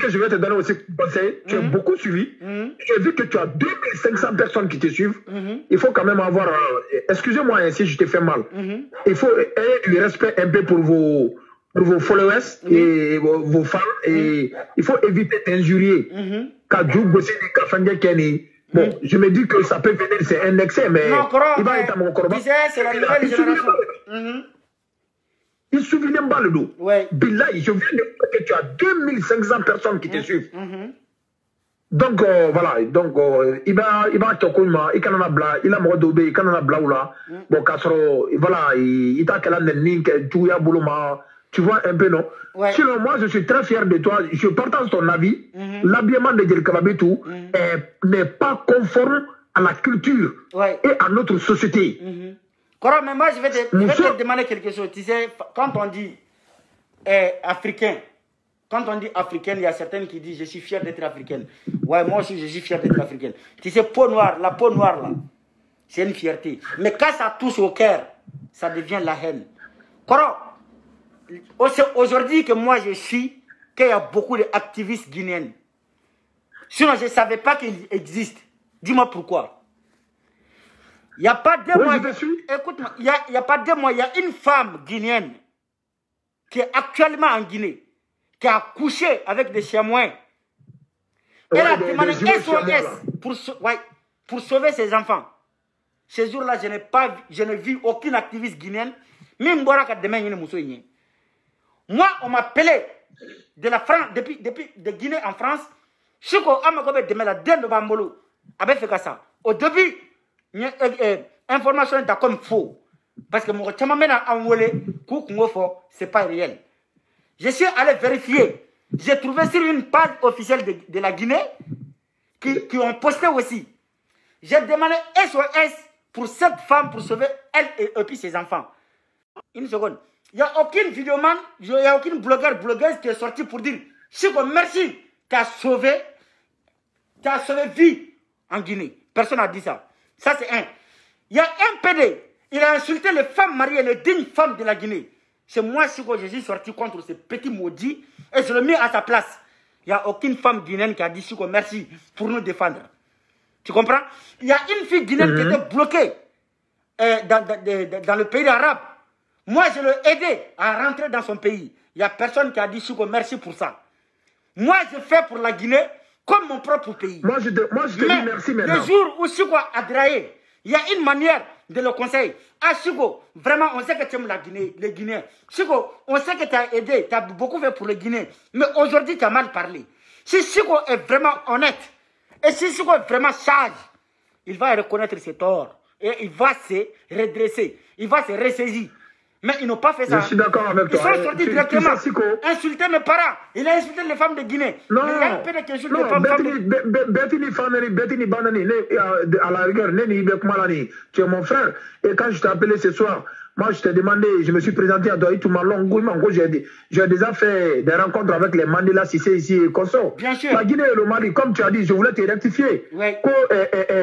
Que je vais te donner aussi conseil. Tu as beaucoup suivi. J'ai vu que tu as 2500 personnes qui te suivent. Il faut quand même avoir. Excusez-moi si je te fais mal. Il faut du respect un peu pour vos followers et vos fans. Et il faut éviter d'injurier. Bon, je me dis que ça peut venir, c'est un excès, mais non, il va être à mon corps. C'est la nouvelle génération. Il suffit d'un bas le dos. Ouais. Billahi, je viens de dire que tu as 2500 personnes qui te suivent. Donc, voilà. Donc, il va te connaître, il can en bla, il a mort d'obé, il can en bla ou là. Bon, Castro, voilà, il t'a qu'elle a nenni, tu as bouloma. Tu vois un peu, non? Ouais. Sinon, moi, je suis très fier de toi. Je partage ton avis. L'habillement de Djel Kababitou n'est pas conforme à la culture et à notre société. Cora, mais moi, je vais te demander quelque chose. Tu sais, quand on dit africain, il y a certaines qui disent je suis fier d'être africaine. Ouais, moi aussi, je suis fier d'être africaine. Tu sais, la peau noire, là, c'est une fierté. Mais quand ça touche au cœur, ça devient la haine. Cora, aujourd'hui que moi je suis, qu'il y a beaucoup d'activistes guinéennes. Sinon, je ne savais pas qu'ils existent. Dis-moi pourquoi. Il n'y a pas 2 mois. Écoute-moi, il n'y a pas 2 mois, il y a une femme guinéenne qui est actuellement en Guinée, qui a couché avec des chamois. Elle a demandé SOS pour sauver ses enfants. Ce jour-là, je n'ai vu aucune activiste guinéenne. Même moi, on m'appelait de la France, depuis de Guinée en France. Chiko Amagobe de la Den de Bambolo avait fait ça. Au début, information était comme faux. Parce que mon chamamena a envolé, c'est pas réel. Je suis allé vérifier. J'ai trouvé sur une page officielle de la Guinée qui ont posté aussi. J'ai demandé SOS pour cette femme pour sauver elle et puis ses enfants. Une seconde. Il n'y a aucune vidéoman, il n'y a aucune blogueuse qui est sortie pour dire Chiko, merci, tu as sauvé vie en Guinée. Personne n'a dit ça. Ça, c'est un. Il y a un PD, il a insulté les femmes mariées, les dignes femmes de la Guinée. C'est moi, Chiko, je suis sorti contre ce petit maudit et je l'ai mis à sa place. Il n'y a aucune femme guinéenne qui a dit Chiko, merci pour nous défendre. Tu comprends? Il y a une fille guinéenne qui était bloquée dans le pays arabe. Moi, je l'ai aidé à rentrer dans son pays. Il n'y a personne qui a dit Chiko, merci pour ça. Moi, je fais pour la Guinée comme mon propre pays. Moi, je te dis merci maintenant. Le jour où Chiko a draillé, il y a une manière de le conseiller. Ah, Chiko, vraiment, on sait que tu aimes la Guinée, les Guinéens. Chiko, on sait que tu as aidé, tu as beaucoup fait pour les Guinéens. Mais aujourd'hui, tu as mal parlé. Si Chiko est vraiment honnête, et si Chiko est vraiment sage, il va reconnaître ses torts. Et il va se redresser. Il va se ressaisir. Mais ils n'ont pas fait ça. Je suis d'accord avec toi. Ils sont sortis directement. Insulter mes parents. Il a insulté les femmes de Guinée. Non, mais il y a une peine qui insulte les femmes de... Betty Banani, à la rigueur, tu es mon frère. Et quand je t'ai appelé ce soir, moi je t'ai demandé, je me suis présenté à Douaï Toumalong. J'ai déjà fait des rencontres avec les Mandela Sissé ici et Koso. Bien sûr. La Guinée et le Mali, comme tu as dit, je voulais te rectifier. Oui.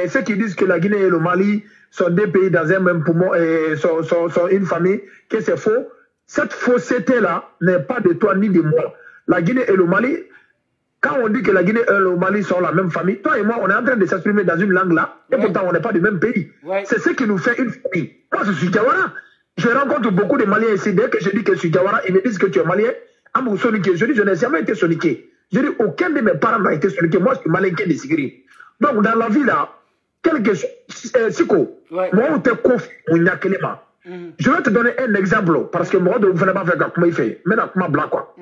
Ceux qui disent que la Guinée et le Mali sont deux pays dans un même poumon et sont une famille, que c'est faux. Cette fausseté-là n'est pas de toi ni de moi. La Guinée et le Mali, quand on dit que la Guinée et le Mali sont la même famille, toi et moi, on est en train de s'exprimer dans une langue là, et pourtant on n'est pas du même pays. C'est ce qui nous fait une famille. Moi, je suis Diawara. Je rencontre beaucoup de Maliens ici. Dès que je dis que je suis Diawara, ils me disent que tu es Malien. Je dis, je n'ai jamais été soniqué. Je dis, aucun de mes parents n'a été soniqué. Moi, je suis Malinké de Sigiri. Donc, dans la vie là, quelque chose, Siko, moi, on te confie, je vais te donner un exemple, parce que moi, je ne vais pas faire comme il fait. Mais comment blanc, quoi.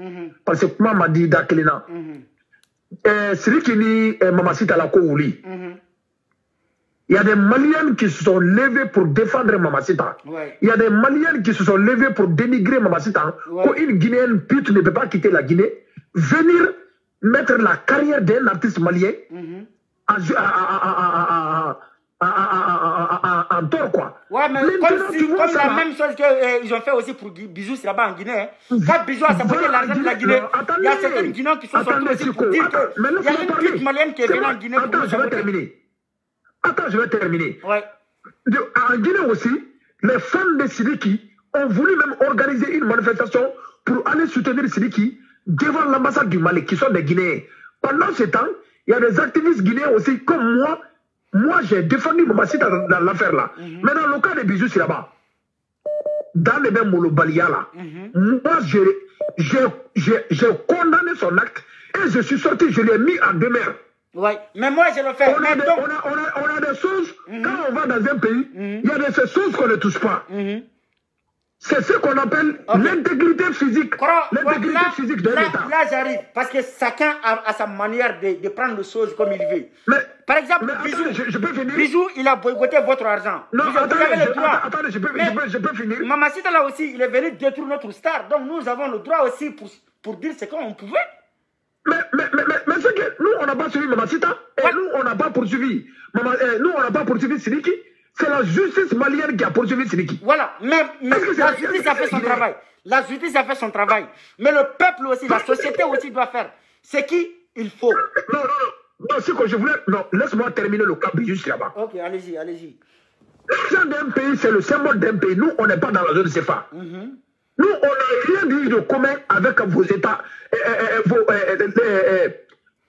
Parce que moi, m'a dit d'Akelina. C'est qui ni Mamacita la Kouli. Il y a des Maliens qui se sont levés pour défendre Mamacita. Il y a des Maliens qui se sont levés pour dénigrer Mamacita. Une Guinéenne pute ne peut pas quitter la Guinée. Venir mettre la carrière d'un artiste malien en tort, quoi. Ouais, mais comme la même chose qu'ils ont fait aussi pour Bisous là-bas en Guinée. Quand Bisous a saboté l'argent de la Guinée, il y a certains Guinéens qui sont sortis aussi pour dire qu'il y a une pute malienne qui est venue en Guinée pour nous saboter. Attends, je vais terminer. Ouais. En Guinée aussi, les fans de Sidiki ont voulu même organiser une manifestation pour aller soutenir Sidiki devant l'ambassade du Mali, qui sont des Guinéens. Pendant ce temps, il y a des activistes guinéens aussi, comme moi. Moi, j'ai défendu Mamacita dans l'affaire là. Mais dans le cas de Bisous là-bas, dans les mêmes Molobalia là, moi, j'ai condamné son acte et je suis sorti, je l'ai mis en demeure. Oui, mais moi je le fais. On a des choses, quand on va dans un pays, il y a des choses qu'on ne touche pas. C'est ce qu'on appelle l'intégrité physique. L'intégrité physique de l'État. Là, j'arrive. Parce que chacun a sa manière de prendre les choses comme il veut. Mais, par exemple, Bisou, il a boycotté votre argent. Non, attendez, je peux finir. Mamacita là aussi, il est venu détruire notre star. Donc nous avons le droit aussi pour dire ce qu'on pouvait. Mais c'est que nous, on n'a pas suivi Mamacita. Et nous, on n'a pas poursuivi. Nous, on n'a pas poursuivi Sidiki. C'est la justice malienne qui a poursuivi Sidiki. Voilà, mais la justice a fait son travail. La justice a fait son travail. Mais le peuple aussi, la société aussi doit faire ce qu'il faut. Non, c'est que je voulais... Non, laisse-moi terminer le cas juste là-bas. Ok, allez-y. L'argent d'un pays, c'est le symbole d'un pays. Nous, on n'est pas dans la zone CFA. Nous, on n'a rien dit de commun avec vos États.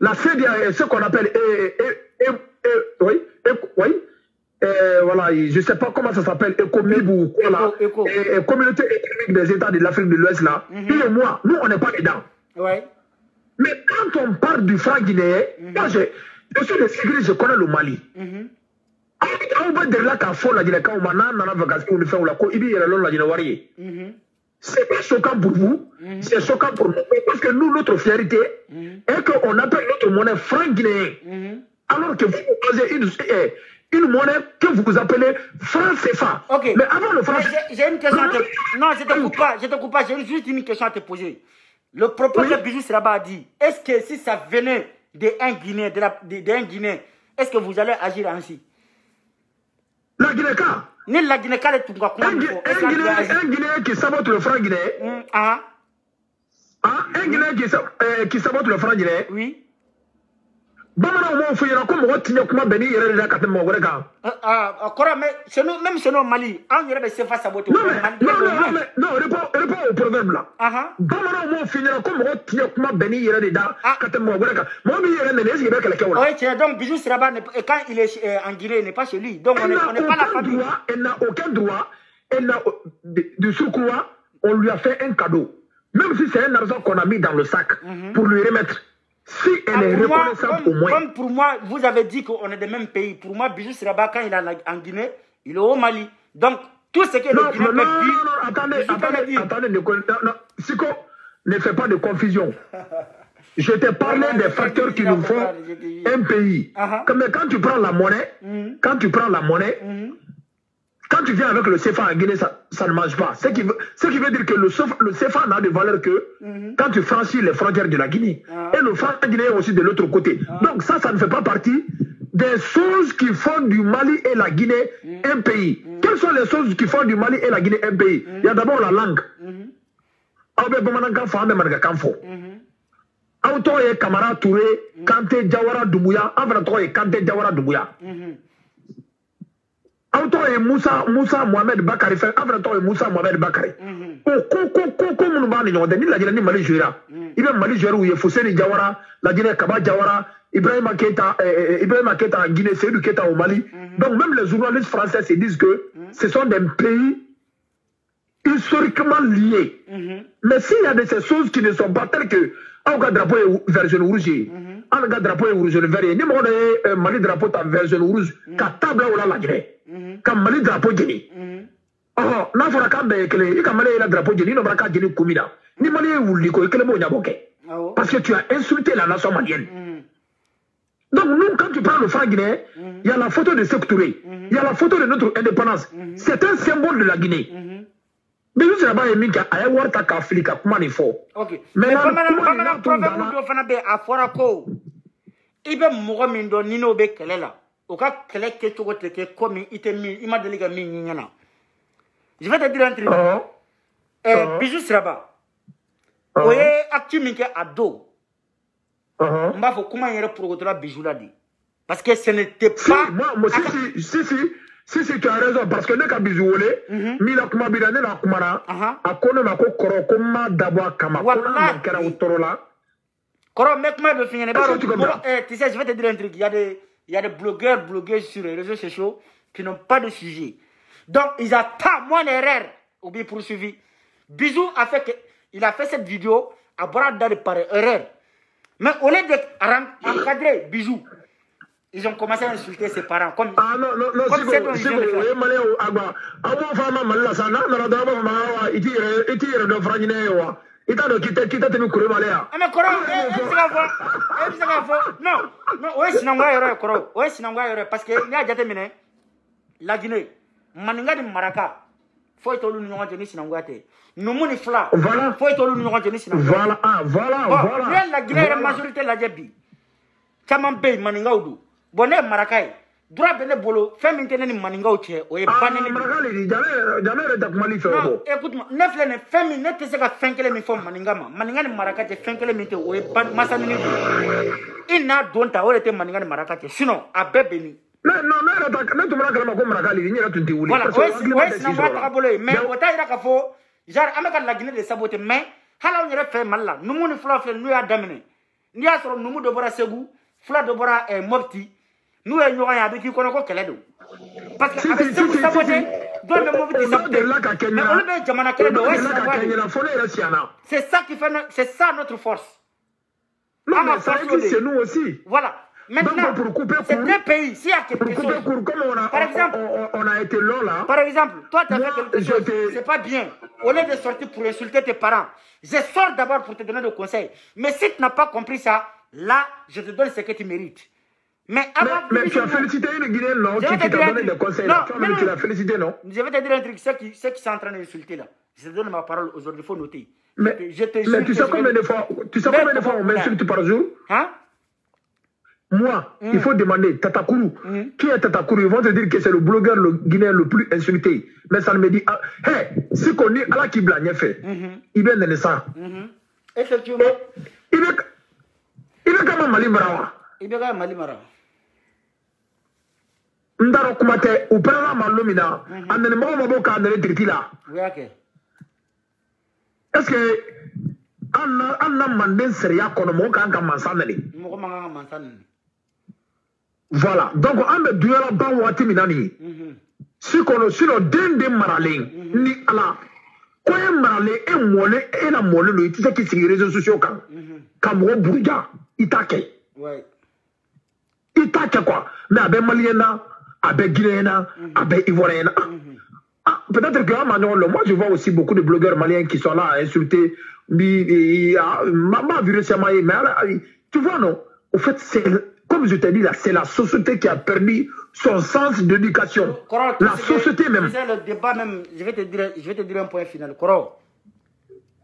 La CEDEAO, ce qu'on appelle... voilà, je ne sais pas comment ça s'appelle, ECOMIB ou quoi là. Communauté économique des États de l'Afrique de l'Ouest là. Et moi, nous, on n'est pas dedans. Ouais. Mais quand on parle du franc guinéen, moi, je suis de Sigri, je connais le Mali. C'est pas choquant pour vous, c'est choquant pour nous. Parce que nous, notre fierté est qu'on appelle notre monnaie franc guinéen. Alors que vous posez une monnaie que vous appelez franc CFA. Ok. Mais avant le franc... J'ai une question à te... Non, je te coupe pas. J'ai juste une question à te poser. Le propos que Bisous Siraba a dit, est-ce que si ça venait d'un Guinéen, est-ce que vous allez agir ainsi? La Guinée-Ka. Ni la Guinée-Ka, le Tunga. Un Guinéen qui sabote le franc guinéen. Un Guinéen qui sabote le franc guinéen. Oui. Bamana mo fuyira ko mo tinya kuma beni yere da katem mo gore kan mais même chez nous Mali on yere be se fa saboter non réponds au proverbe là Bamana mo fuyira ko mo tinya kuma beni yere da katem mo gore kan mo bi yere ne est-ce qu'il be kele wala oui tiens donc Bisous Siraba quand il est en Guinée il n'est pas chez lui donc on n'est pas la famille. Elle n'a aucun droit, elle n'a de surcroît on lui a fait un cadeau même si c'est un argent qu'on a mis dans le sac pour lui remettre. Si elle est reconnaissable au moins. Comme pour moi, vous avez dit qu'on est des mêmes pays. Pour moi, Bisous Siraba, quand il est en Guinée, il est au Mali. Donc, tout ce que le Guinée peut dire... Attendez, Siko, ne fais pas de confusion. Je t'ai parlé des facteurs qui nous font un pays. Mais quand tu prends la monnaie, Quand tu viens avec le CFA en Guinée, ça ne marche pas. Ce qui veut dire que le CFA n'a de valeur que quand tu franchis les frontières de la Guinée. Et le franc guinéen aussi de l'autre côté. Donc ça ne fait pas partie des choses qui font du Mali et la Guinée un pays. Quelles sont les choses qui font du Mali et la Guinée un pays? Il y a d'abord la langue. Auto et Kamara Touré, Kanté Diawara Doumbouya, Avrato et Kanté Diawara Doumbouya. Auto et Moussa Mohamed Bakari, Avrato et Moussa Mohamed Bakari. Comme nous avons dit, la Guinée Mali Jura. Il y a Mali Jura où il y a Fousseni Diawara, la Guinée Kaba Diawara, Ibrahima Keita en Guinée, Seydou Keita au Mali. Donc même les journalistes français se disent que ce sont des pays historiquement liés. Mais s'il y a de ces choses qui ne sont pas telles que un drapeau est version rouge, un drapeau est rouge vert, ni mon Mali drapeau est version rouge, qu'à table ou la Guinée, comme Mali drapeau Guinée. Oh, n'a pas qu'à il comme Mali la drapeau Guinée, n'a pas qu'à Guinée Koumina. Ni Mali ou Liko, et que le mot Yaboké. Parce que tu as insulté la nation malienne. Donc nous, quand tu parles de franc guinéen, il y a la photo de Sékou Touré, il y a la photo de notre indépendance. C'est un symbole de la Guinée. Mais nous savons que nous avons un Afrique comment il faut. Ok. Mais comment problème nous devons faire à Forako? Il y a mon mindo nino be kelela. Au cas kele que tu vois que comme il m'a délégué mignana. Je vais te dire un truc. Bijou Sraba. Oye actu ado. M'a faut comment il reproduire la bijou là dit. Parce que ce n'était pas. Si, tu as raison, parce que les bisouolé, Mila Kumabirane la Kumara, a connu ma kokoro, comme d'abord Kama, Kama Utorola. Koro, mec-moi de finir, tu sais, je vais te dire un truc, il y a des blogueurs sur les réseaux sociaux qui n'ont pas de sujet. Donc, ils attendent moins d'erreur, ou bien poursuivi. Bisou il a fait cette vidéo à bras d'arrêt par erreur. Mais au lieu d'encadrer Bisou, ils ont commencé à insulter ses parents. Comme, non, c'est bon. parce que la Guinée, Maninga de Maraka, faut être l'union de Sinangate. Nous moni fla. Voilà. Faut être l'union de Sinangate. Voilà. La Guinée, la majorité la Djabi. Chamambe, Maninga Oudou. Bonne Marakaï. Droit bene bolo, fais maintenant ni Maninga Oche. Ou est bané. Écoute-moi, neuf l'année, fais minute, c'est qu'à fin que les mi font Maningama. Maninga ni Marakate, fin que les mi te ou est ban Massanini. Il n'a donc à été Maninga ni Marakate. Sinon, à Bébéni. Non, tu m'as dit que Marakali, il y a tout dit. Voilà, ouais, c'est un peu trabolé. Mais au taille d'Akafo, genre, Amaka la Guinée de saboter, mais, Hala on y a fait mal là. Nous, nous, Fla, nous, à Damine. Nous, à son nous, de Bora Segou, Fla de Bora et Mopti. Nous, et nous, avec qui qu'on a qu'elle est. Parce que, avec ce que vous sabotez, doit le mauvais saboter. Mais on le met, Jamana Keledo, c'est ça qui fait, c'est ça notre force. Non, mais ça existe chez nous aussi. Voilà. Maintenant, c'est deux pays. S'il y a quelque chose, par exemple, on a été long là. Par exemple, toi, tu as fait quelque chose, c'est pas bien. Au lieu de sortir pour insulter tes parents, je sors d'abord pour te donner des conseils. Mais si tu n'as pas compris ça, là, je te donne ce que tu mérites. Mais tu as félicité une Guinéenne, non? Qui t'a donné des conseils. Non, tu l'as félicité, non? Je vais te dire un truc, ceux qui sont en train d'insulter là. Je te donne ma parole aujourd'hui, il faut noter. Mais tu sais combien de fois on m'insulte par jour? Hein? Moi, il faut demander Tatakourou. Qui est Tatakourou? Ils vont te dire que c'est le blogueur guinéen le plus insulté. Mais ça me dit, hey, si qu'on dit Allah qui blague fait, il vient de ça. Effectivement. Il est comme un Malimara. Il est comme un Malimara. Ndaro kumate, ou prend malomina, en ne m'a pas de l'étritila. Oui, ok. Est-ce que Anna Mandin seria konomo kanka mansanani? Voilà. Donc, on a dû aller dans Wati Minani. Si on sur le dinde maralin, ni ala. Quoi maralin et molé et la molé, le tu sais qui sur les réseaux sociaux quand. Kamro Bourja, Itake. Ouais. Itake quoi? Mais avec Maliena, avec Guinéena, avec Ivoirienne. Peut-être que moi je vois aussi beaucoup de blogueurs maliens qui sont là à insulter. Ma vie récemment, mais tu vois non? Au fait, comme je t'ai dit là, c'est la société qui a perdu son sens d'éducation. La société même. Tu sais, le débat même, je vais te dire un point final. Koro.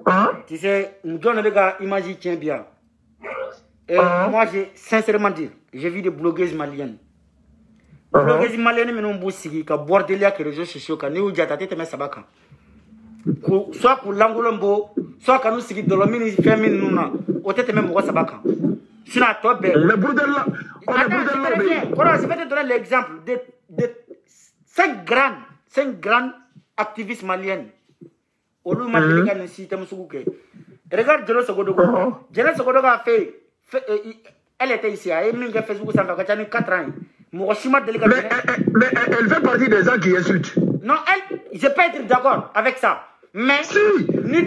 Hein? Tu sais, nous donnons les gars, imagine, tiens bien. Et moi, sincèrement dire, j'ai vu des blogueuses maliennes. Blogueuses maliennes, mais non, boussi, qui bordel avec les réseaux sociaux, qui nous dit, t'as sabaka. Soit pour l'angolombo, soit quand nous sigit de l'homme, féminin, nous n'a, au tête même, moi, sabaka. Sinon, toi, ben. Le bordel là. Je vais te donner l'exemple de 5 grandes activistes maliennes. Regarde Jelo Sogodogo. Jelo Sogodogo a fait. Elle était ici, elle a fait Facebook, ça fait 4 ans. Mais elle fait partie des gens qui insultent. Non, elle, je peux être d'accord avec ça. Mais. Si! Non,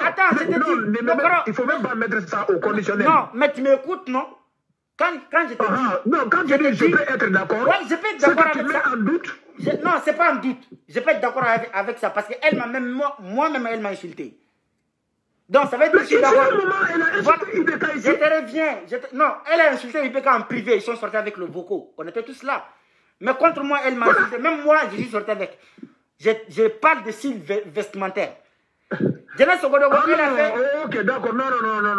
attends, je te dis. Il ne faut même pas mettre ça au conditionnel. Non, mais tu m'écoutes, non? Quand je te dis. Non, quand je dis je peux être d'accord. Oui, je peux être d'accord avec ça. En doute. Non, c'est pas un doute. Je peux être d'accord avec ça parce qu'elle m'a même, moi-même, elle m'a insulté. Donc, ça veut dire que je suis d'accord. Je te reviens. Non, elle a insulté IPK en privé. Ils sont sortis avec le vocaux. On était tous là. Mais contre moi, elle m'a insulté. Même moi, je suis sorti avec. Je parle de style vestimentaire. Jena Sogodogo, elle a fait. Ok, d'accord. Non.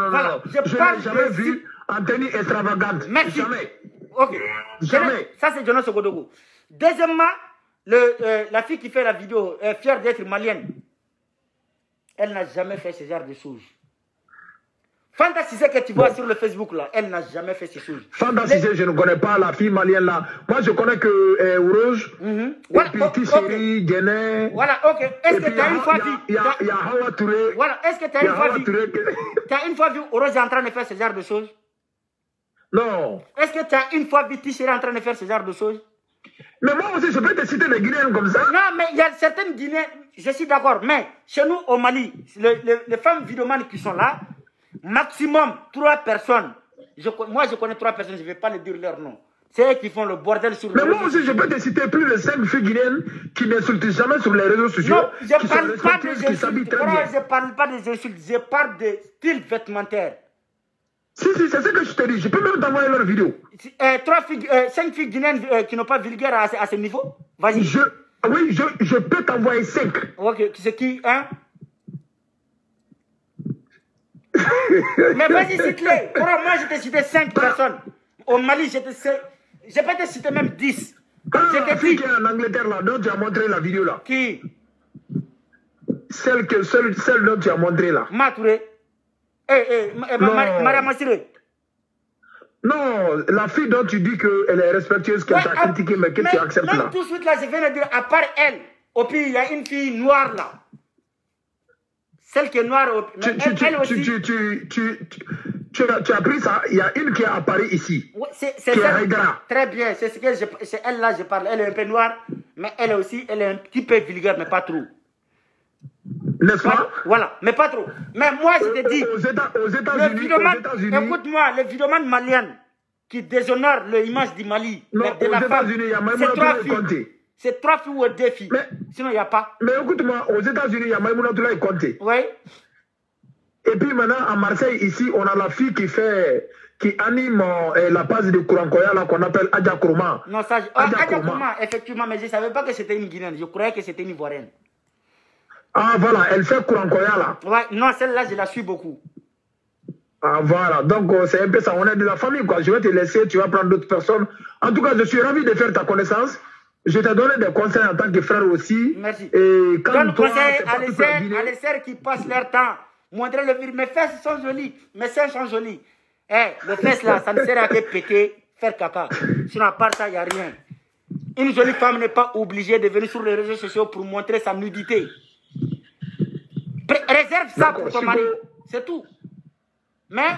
Voilà. Je n'ai jamais vu en tenue extravagante. Merci. Jamais. Ok. Jamais. Ça, c'est Jena Sogodogo. Deuxièmement, la fille qui fait la vidéo est fière d'être malienne. Elle n'a jamais fait ce genre de choses. Fanta Cissé que tu vois sur le Facebook là, elle n'a jamais fait ces choses. Fanta Cissé, je ne connais pas la fille malienne là. Moi, je connais que Rouge, et puis Tisseri, Guéné. Voilà, ok. Est-ce que tu as une fois vu? Il y a Hawa Touré. Voilà, est-ce que tu as une fois vu? Tu as une fois vu Rouge en train de faire ce genre de choses? Non. Est-ce que tu as une fois vu Tisseri en train de faire ce genre de choses? Mais moi aussi, je peux te citer les Guinéens comme ça. Non, mais il y a certaines Guinéens, je suis d'accord, mais chez nous au Mali, les femmes vidéomanes qui sont là, maximum 3 personnes. Moi, je connais 3 personnes, je ne vais pas les dire leur nom. C'est eux qui font le bordel sur Mais moi aussi, je peux te citer plus de 5 filles guinéennes qui n'insultent jamais sur les réseaux sociaux. Non, je ne parle pas des insultes. Je ne parle pas des insultes, je parle de style vestimentaire. Si, c'est ce que je te dis. Je peux même t'envoyer leur vidéo. 5 filles guinéennes qui n'ont pas vulgaire à ce niveau. Vas-y. Oui, je peux t'envoyer 5. Ok, c'est qui, hein? Mais vas-y, cite-les. Moi, je t'ai cité 5 personnes. Au Mali, je peux te citer même 10. La fille qui est en Angleterre, là, dont tu as montré la vidéo, là. Qui? Celle dont tu as montré, là. Matouré. Maria Massiré. Non, la fille dont tu dis qu'elle est respectueuse, qu'elle t'a critiqué, mais que tu acceptes là. Tout de suite là, je viens de dire, à part elle, au pays, il y a une fille noire là. Celle qui est noire, elle aussi. Tu as pris ça, il y a une qui est à Paris ici. Oui, c'est ça. Très bien, c'est elle là, je parle. Elle est un peu noire, mais elle aussi, elle est un petit peu vulgaire, mais pas trop. N'est-ce pas? Voilà, mais pas trop. Mais moi, je te dis, aux États-Unis, écoute-moi, les vidéomans maliens qui déshonorent l'image du Mali, non, de la femme, c'est 3 filles. C'est 3 filles ou 2 filles. Mais, sinon, il n'y a pas. Mais écoute-moi, aux États-Unis, il y a Maïmouna Toulaye Conté. Oui. Et puis maintenant, à Marseille, ici, on a la fille qui anime la page de Kourankoya, là, qu'on appelle Adja Kourma. Non, ça, Adja Kourma, effectivement, mais je ne savais pas que c'était une Guinéenne. Je croyais que c'était une Ivoirienne. Ah, voilà, elle fait Kourankoya, là. Ouais, non, celle-là, je la suis beaucoup. Ah, voilà, donc c'est un peu ça, on est de la famille, quoi. Je vais te laisser, tu vas prendre d'autres personnes. En tout cas, je suis ravi de faire ta connaissance. Je t'ai donné des conseils en tant que frère aussi. Merci. Et quand donne conseil à les sœurs qui passent leur temps. Montrer le virus. Mes fesses sont jolies. Mes seins sont jolis. Les fesses là, ça ne sert à que péter, faire caca. Sinon, à part ça, il n'y a rien. Une jolie femme n'est pas obligée de venir sur les réseaux sociaux pour montrer sa nudité. Réserve ça pour ton mari. C'est tout. Mais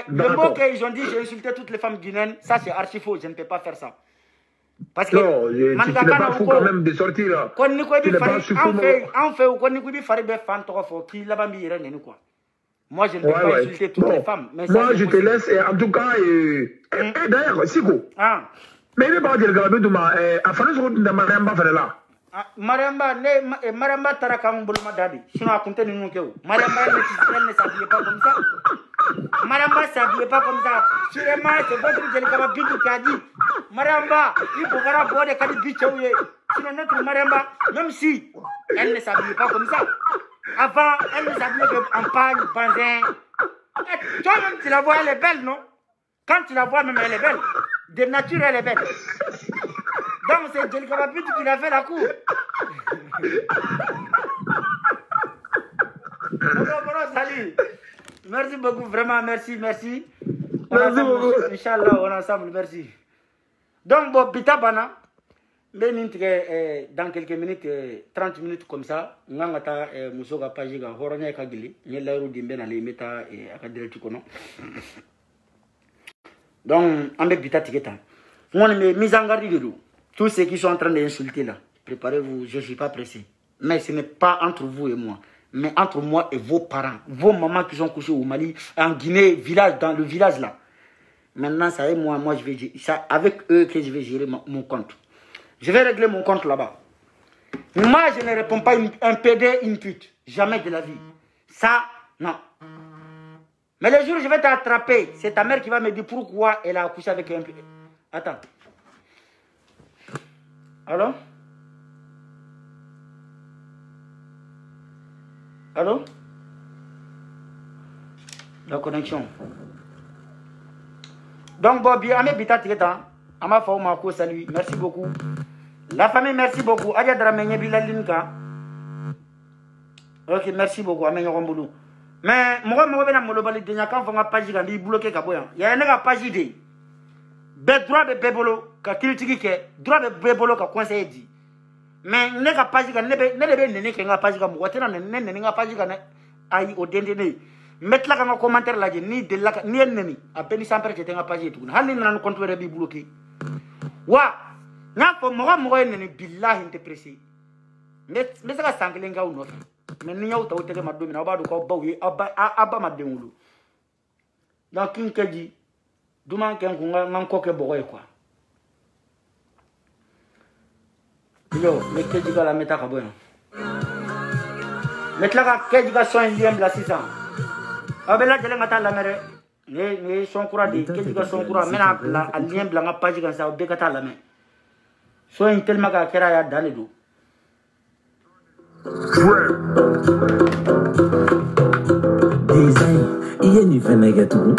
le mot qu'ils ont dit, j'ai insulté toutes les femmes guinéennes, ça c'est archi faux. Je ne peux pas faire ça. Parce que non, tu n'es pas fou quand même de sortir là. Tu n'es pas moi, je ne peux pas insulter toutes les femmes. Mais moi, je te laisse, en tout cas, et d'ailleurs, Siko. Mais il n'est pas dire que à faire ce que tu n'as pas là. Mariamba Tarakam Bulma Dadi. Sinon, à compter de nous. Mariamba ne s'habille pas comme ça. Mariamba s'habillez pas comme ça. Sûrement, c'est votre Djelikaba Bintou qui a dit Mariamba, il faut faire boire des calibichouye. Sinon, notre Mariamba, même si elle ne s'habille pas comme ça, avant, elle ne s'habillait en pagne, bandin. Toi-même, tu la vois, elle est belle, non? Quand tu la vois, même elle est belle. De nature, elle est belle. Donc, c'est Djelikaba Bintou qui l'a fait la cour. Salut. Merci beaucoup, vraiment, merci. Merci beaucoup. Inch'Allah, on est ensemble, merci. Donc, bon, Bitabana, dans quelques minutes, 30 minutes comme ça, nous avons Moussouga Pajiga, Horonia Kagili, nous avons dit que nous avons donc, on est Bita Tiketa. On est mis en garde de nous. Tous ceux qui sont en train d'insulter là, préparez-vous, je ne suis pas pressé. Mais ce n'est pas entre vous et moi. Mais entre moi et vos parents, vos mamans qui sont couchées au Mali, en Guinée, village, dans le village là. Maintenant, ça y est, moi je vais gérer. C'est avec eux que je vais gérer mon compte. Je vais régler mon compte là-bas. Moi, je ne réponds pas un PD, une pute. Jamais de la vie. Ça, non. Mais le jour où je vais t'attraper, c'est ta mère qui va me dire pourquoi elle a accouché avec un PD. Attends. Allô? Allô? La connexion. Donc, Bobby, Amé Bita Tiketa, Ama Faoumako, salut, merci beaucoup. La famille, merci beaucoup. Adia Dramenye Bilalinka. Ok, merci beaucoup, Amé Yoromboulou. Mais, moi, je vais vous dire que je vais page qui bloqué. Il y a une page d'idée. Le droit de Bébolo, qui a critiqué, droit de Bébolo, qui a conseillé. Mais ne ka page ka ne be nene ke nga page ka mo watena nene nga page ka ne ay o dendene mettre la ka commentaire la ni de la ni nene a peni sans perte nga page tu hali na compte were bi bloqué wa nga ko mo nene billahi inte pressé mais ça sangle nga uno mais ni yaw taw tege ma domina ba do ko bawi aba ma denwulu donc kin keji duma ken ko nga ko ke bogoy quoi. Yo, mais qu'est-ce que tu as la mettre à Kaboya? Mettre la qu'est-ce que tu as son lien de la 600. Ah ben là, je l'ai mis à la mer. Ne son courant de qu'est-ce que tu as son courant? Mais là, la lien blanc à page comme ça, au bécata la main. Soit tellement qu'à faire à dans les dos. Design, il y a une fenêtre tout.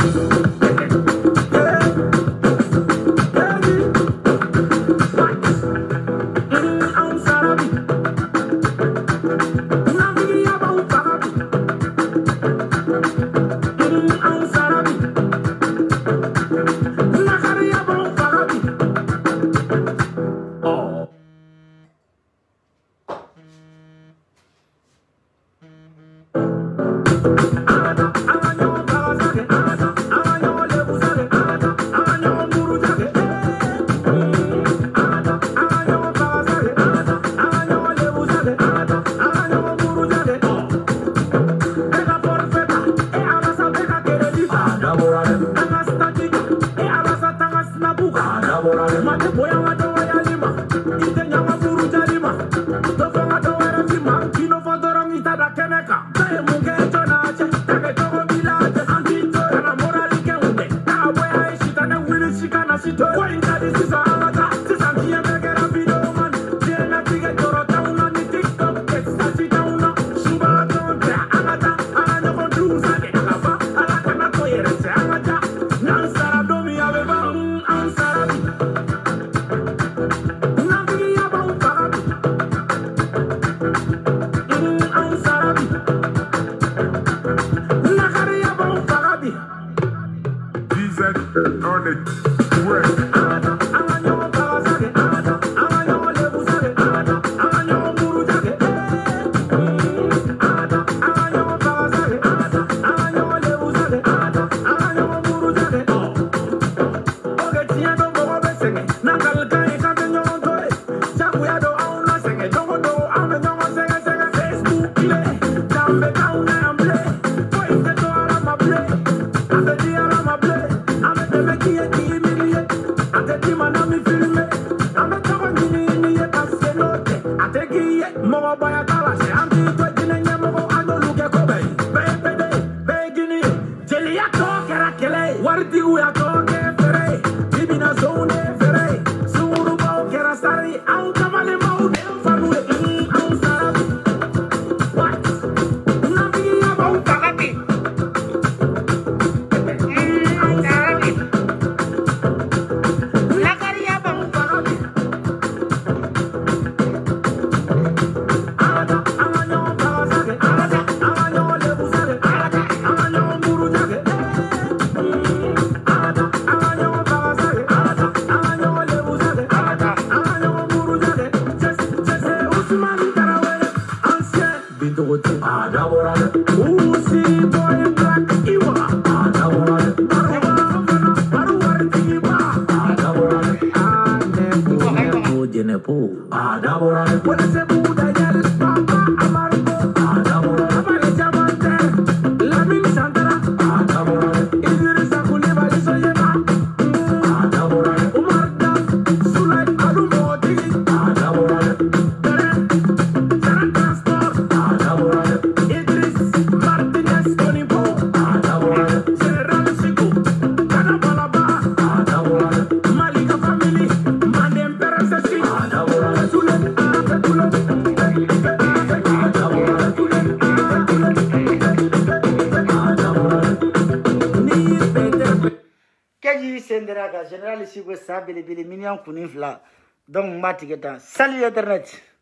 Général ici, vous savez, les millions qu'on y donc, salut Internet.